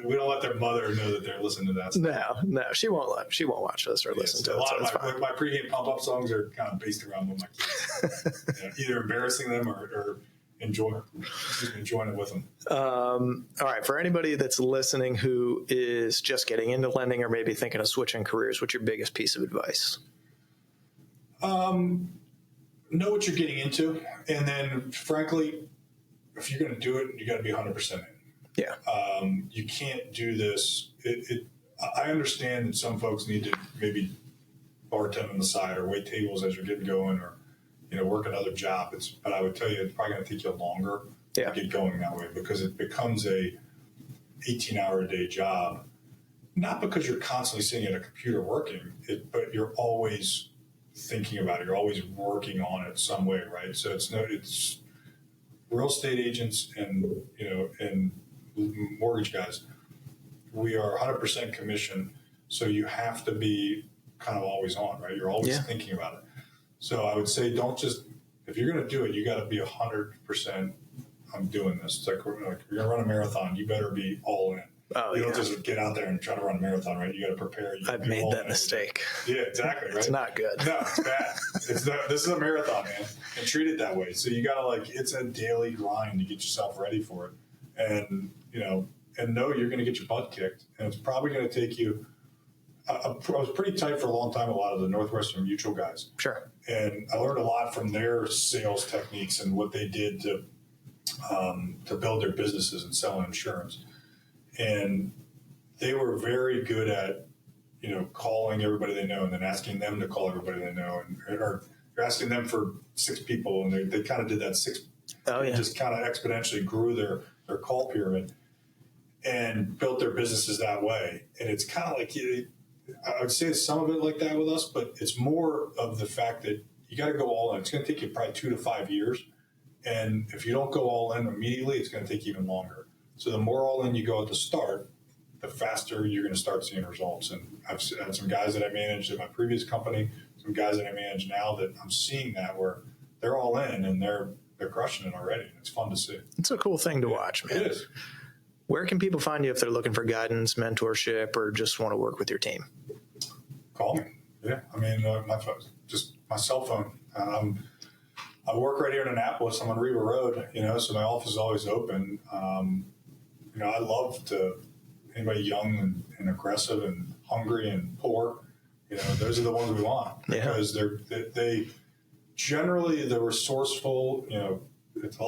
we don't let their mother know that they're listening to that stuff.
No, she won't watch us or listen to it.
A lot of my pregame pump-up songs are kind of based around with my kids. Either embarrassing them or enjoying it with them.
All right. For anybody that's listening who is just getting into lending or maybe thinking of switching careers, what's your biggest piece of advice?
Know what you're getting into. And then, frankly, if you're going to do it, you got to be 100% in.
Yeah.
You can't do this. I understand that some folks need to maybe bartend on the side or wait tables as you're getting going or work another job. But I would tell you, it's probably going to take you longer to get going that way because it becomes a 18-hour-a-day job. Not because you're constantly sitting at a computer working, but you're always thinking about it. You're always working on it some way, right? So it's real estate agents and mortgage guys. We are 100% commission. So you have to be kind of always on, right? You're always thinking about it. So I would say don't just, if you're going to do it, you got to be 100%, I'm doing this. It's like you're going to run a marathon, you better be all in.
Oh,
you don't just get out there and try to run a marathon, right? You got to prepare.
I've made that mistake.
Yeah, exactly. Right.
It's not good.
No, it's bad. This is a marathon, man, and treat it that way. So you got to it's a daily grind to get yourself ready for it, and know you're going to get your butt kicked, and it's probably going to take you. I was pretty tight for a long time. A lot of the Northwestern Mutual guys.
Sure.
And I learned a lot from their sales techniques and what they did to build their businesses and selling insurance. And they were very good at, calling everybody they know and then asking them to call everybody they know, or asking them for 6 people, and they kind of did that 6. Just kind of exponentially grew their call pyramid and built their businesses that way. And it's kind of like, I would say some of it like that with us, but it's more of the fact that you got to go all in. It's going to take you probably 2 to 5 years. And if you don't go all in immediately, it's going to take even longer. So the more all in you go at the start, the faster you're going to start seeing results. And I've had some guys that I managed at my previous company, some guys that I manage now that I'm seeing that where they're all in and they're crushing it already. It's fun to see.
It's a cool thing to watch, man.
It is.
Where can people find you if they're looking for guidance, mentorship, or just want to work with your team?
Call me. Yeah. I mean, my phone, just my cell phone. I work right here in Annapolis. I'm on Riva Road, so my office is always open. I love anybody young and aggressive and hungry and poor, those are the ones we want because they generally, they're resourceful, it's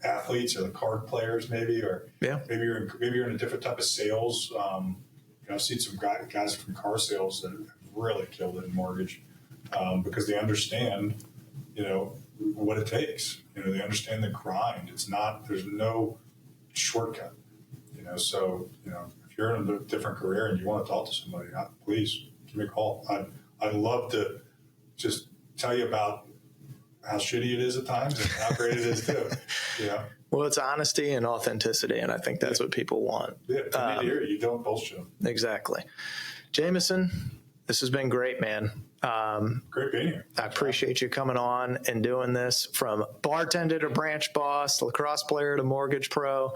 athletes or the card players maybe, or maybe you're in a different type of sales. I've seen some guys from car sales that have really killed it in mortgage because they understand, what it takes. They understand the grind. There's no shortcut. So if you're in a different career and you want to talk to somebody, please give me a call. I'd love to just tell you about how shitty it is at times and how great it is too.
Well, it's honesty and authenticity, and I think that's what people want.
Yeah, I need to hear it. You don't bullshit them.
Exactly. Jamison, this has been great, man.
Great being here.
I appreciate you coming on and doing this, from bartender to branch boss, lacrosse player to mortgage pro,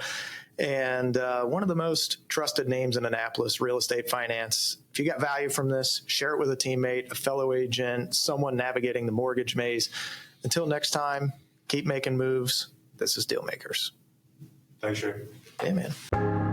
and one of the most trusted names in Annapolis, real estate finance. If you got value from this, share it with a teammate, a fellow agent, someone navigating the mortgage maze. Until next time, keep making moves. This is Dealmakers.
Thanks, Shay.
Yeah, man.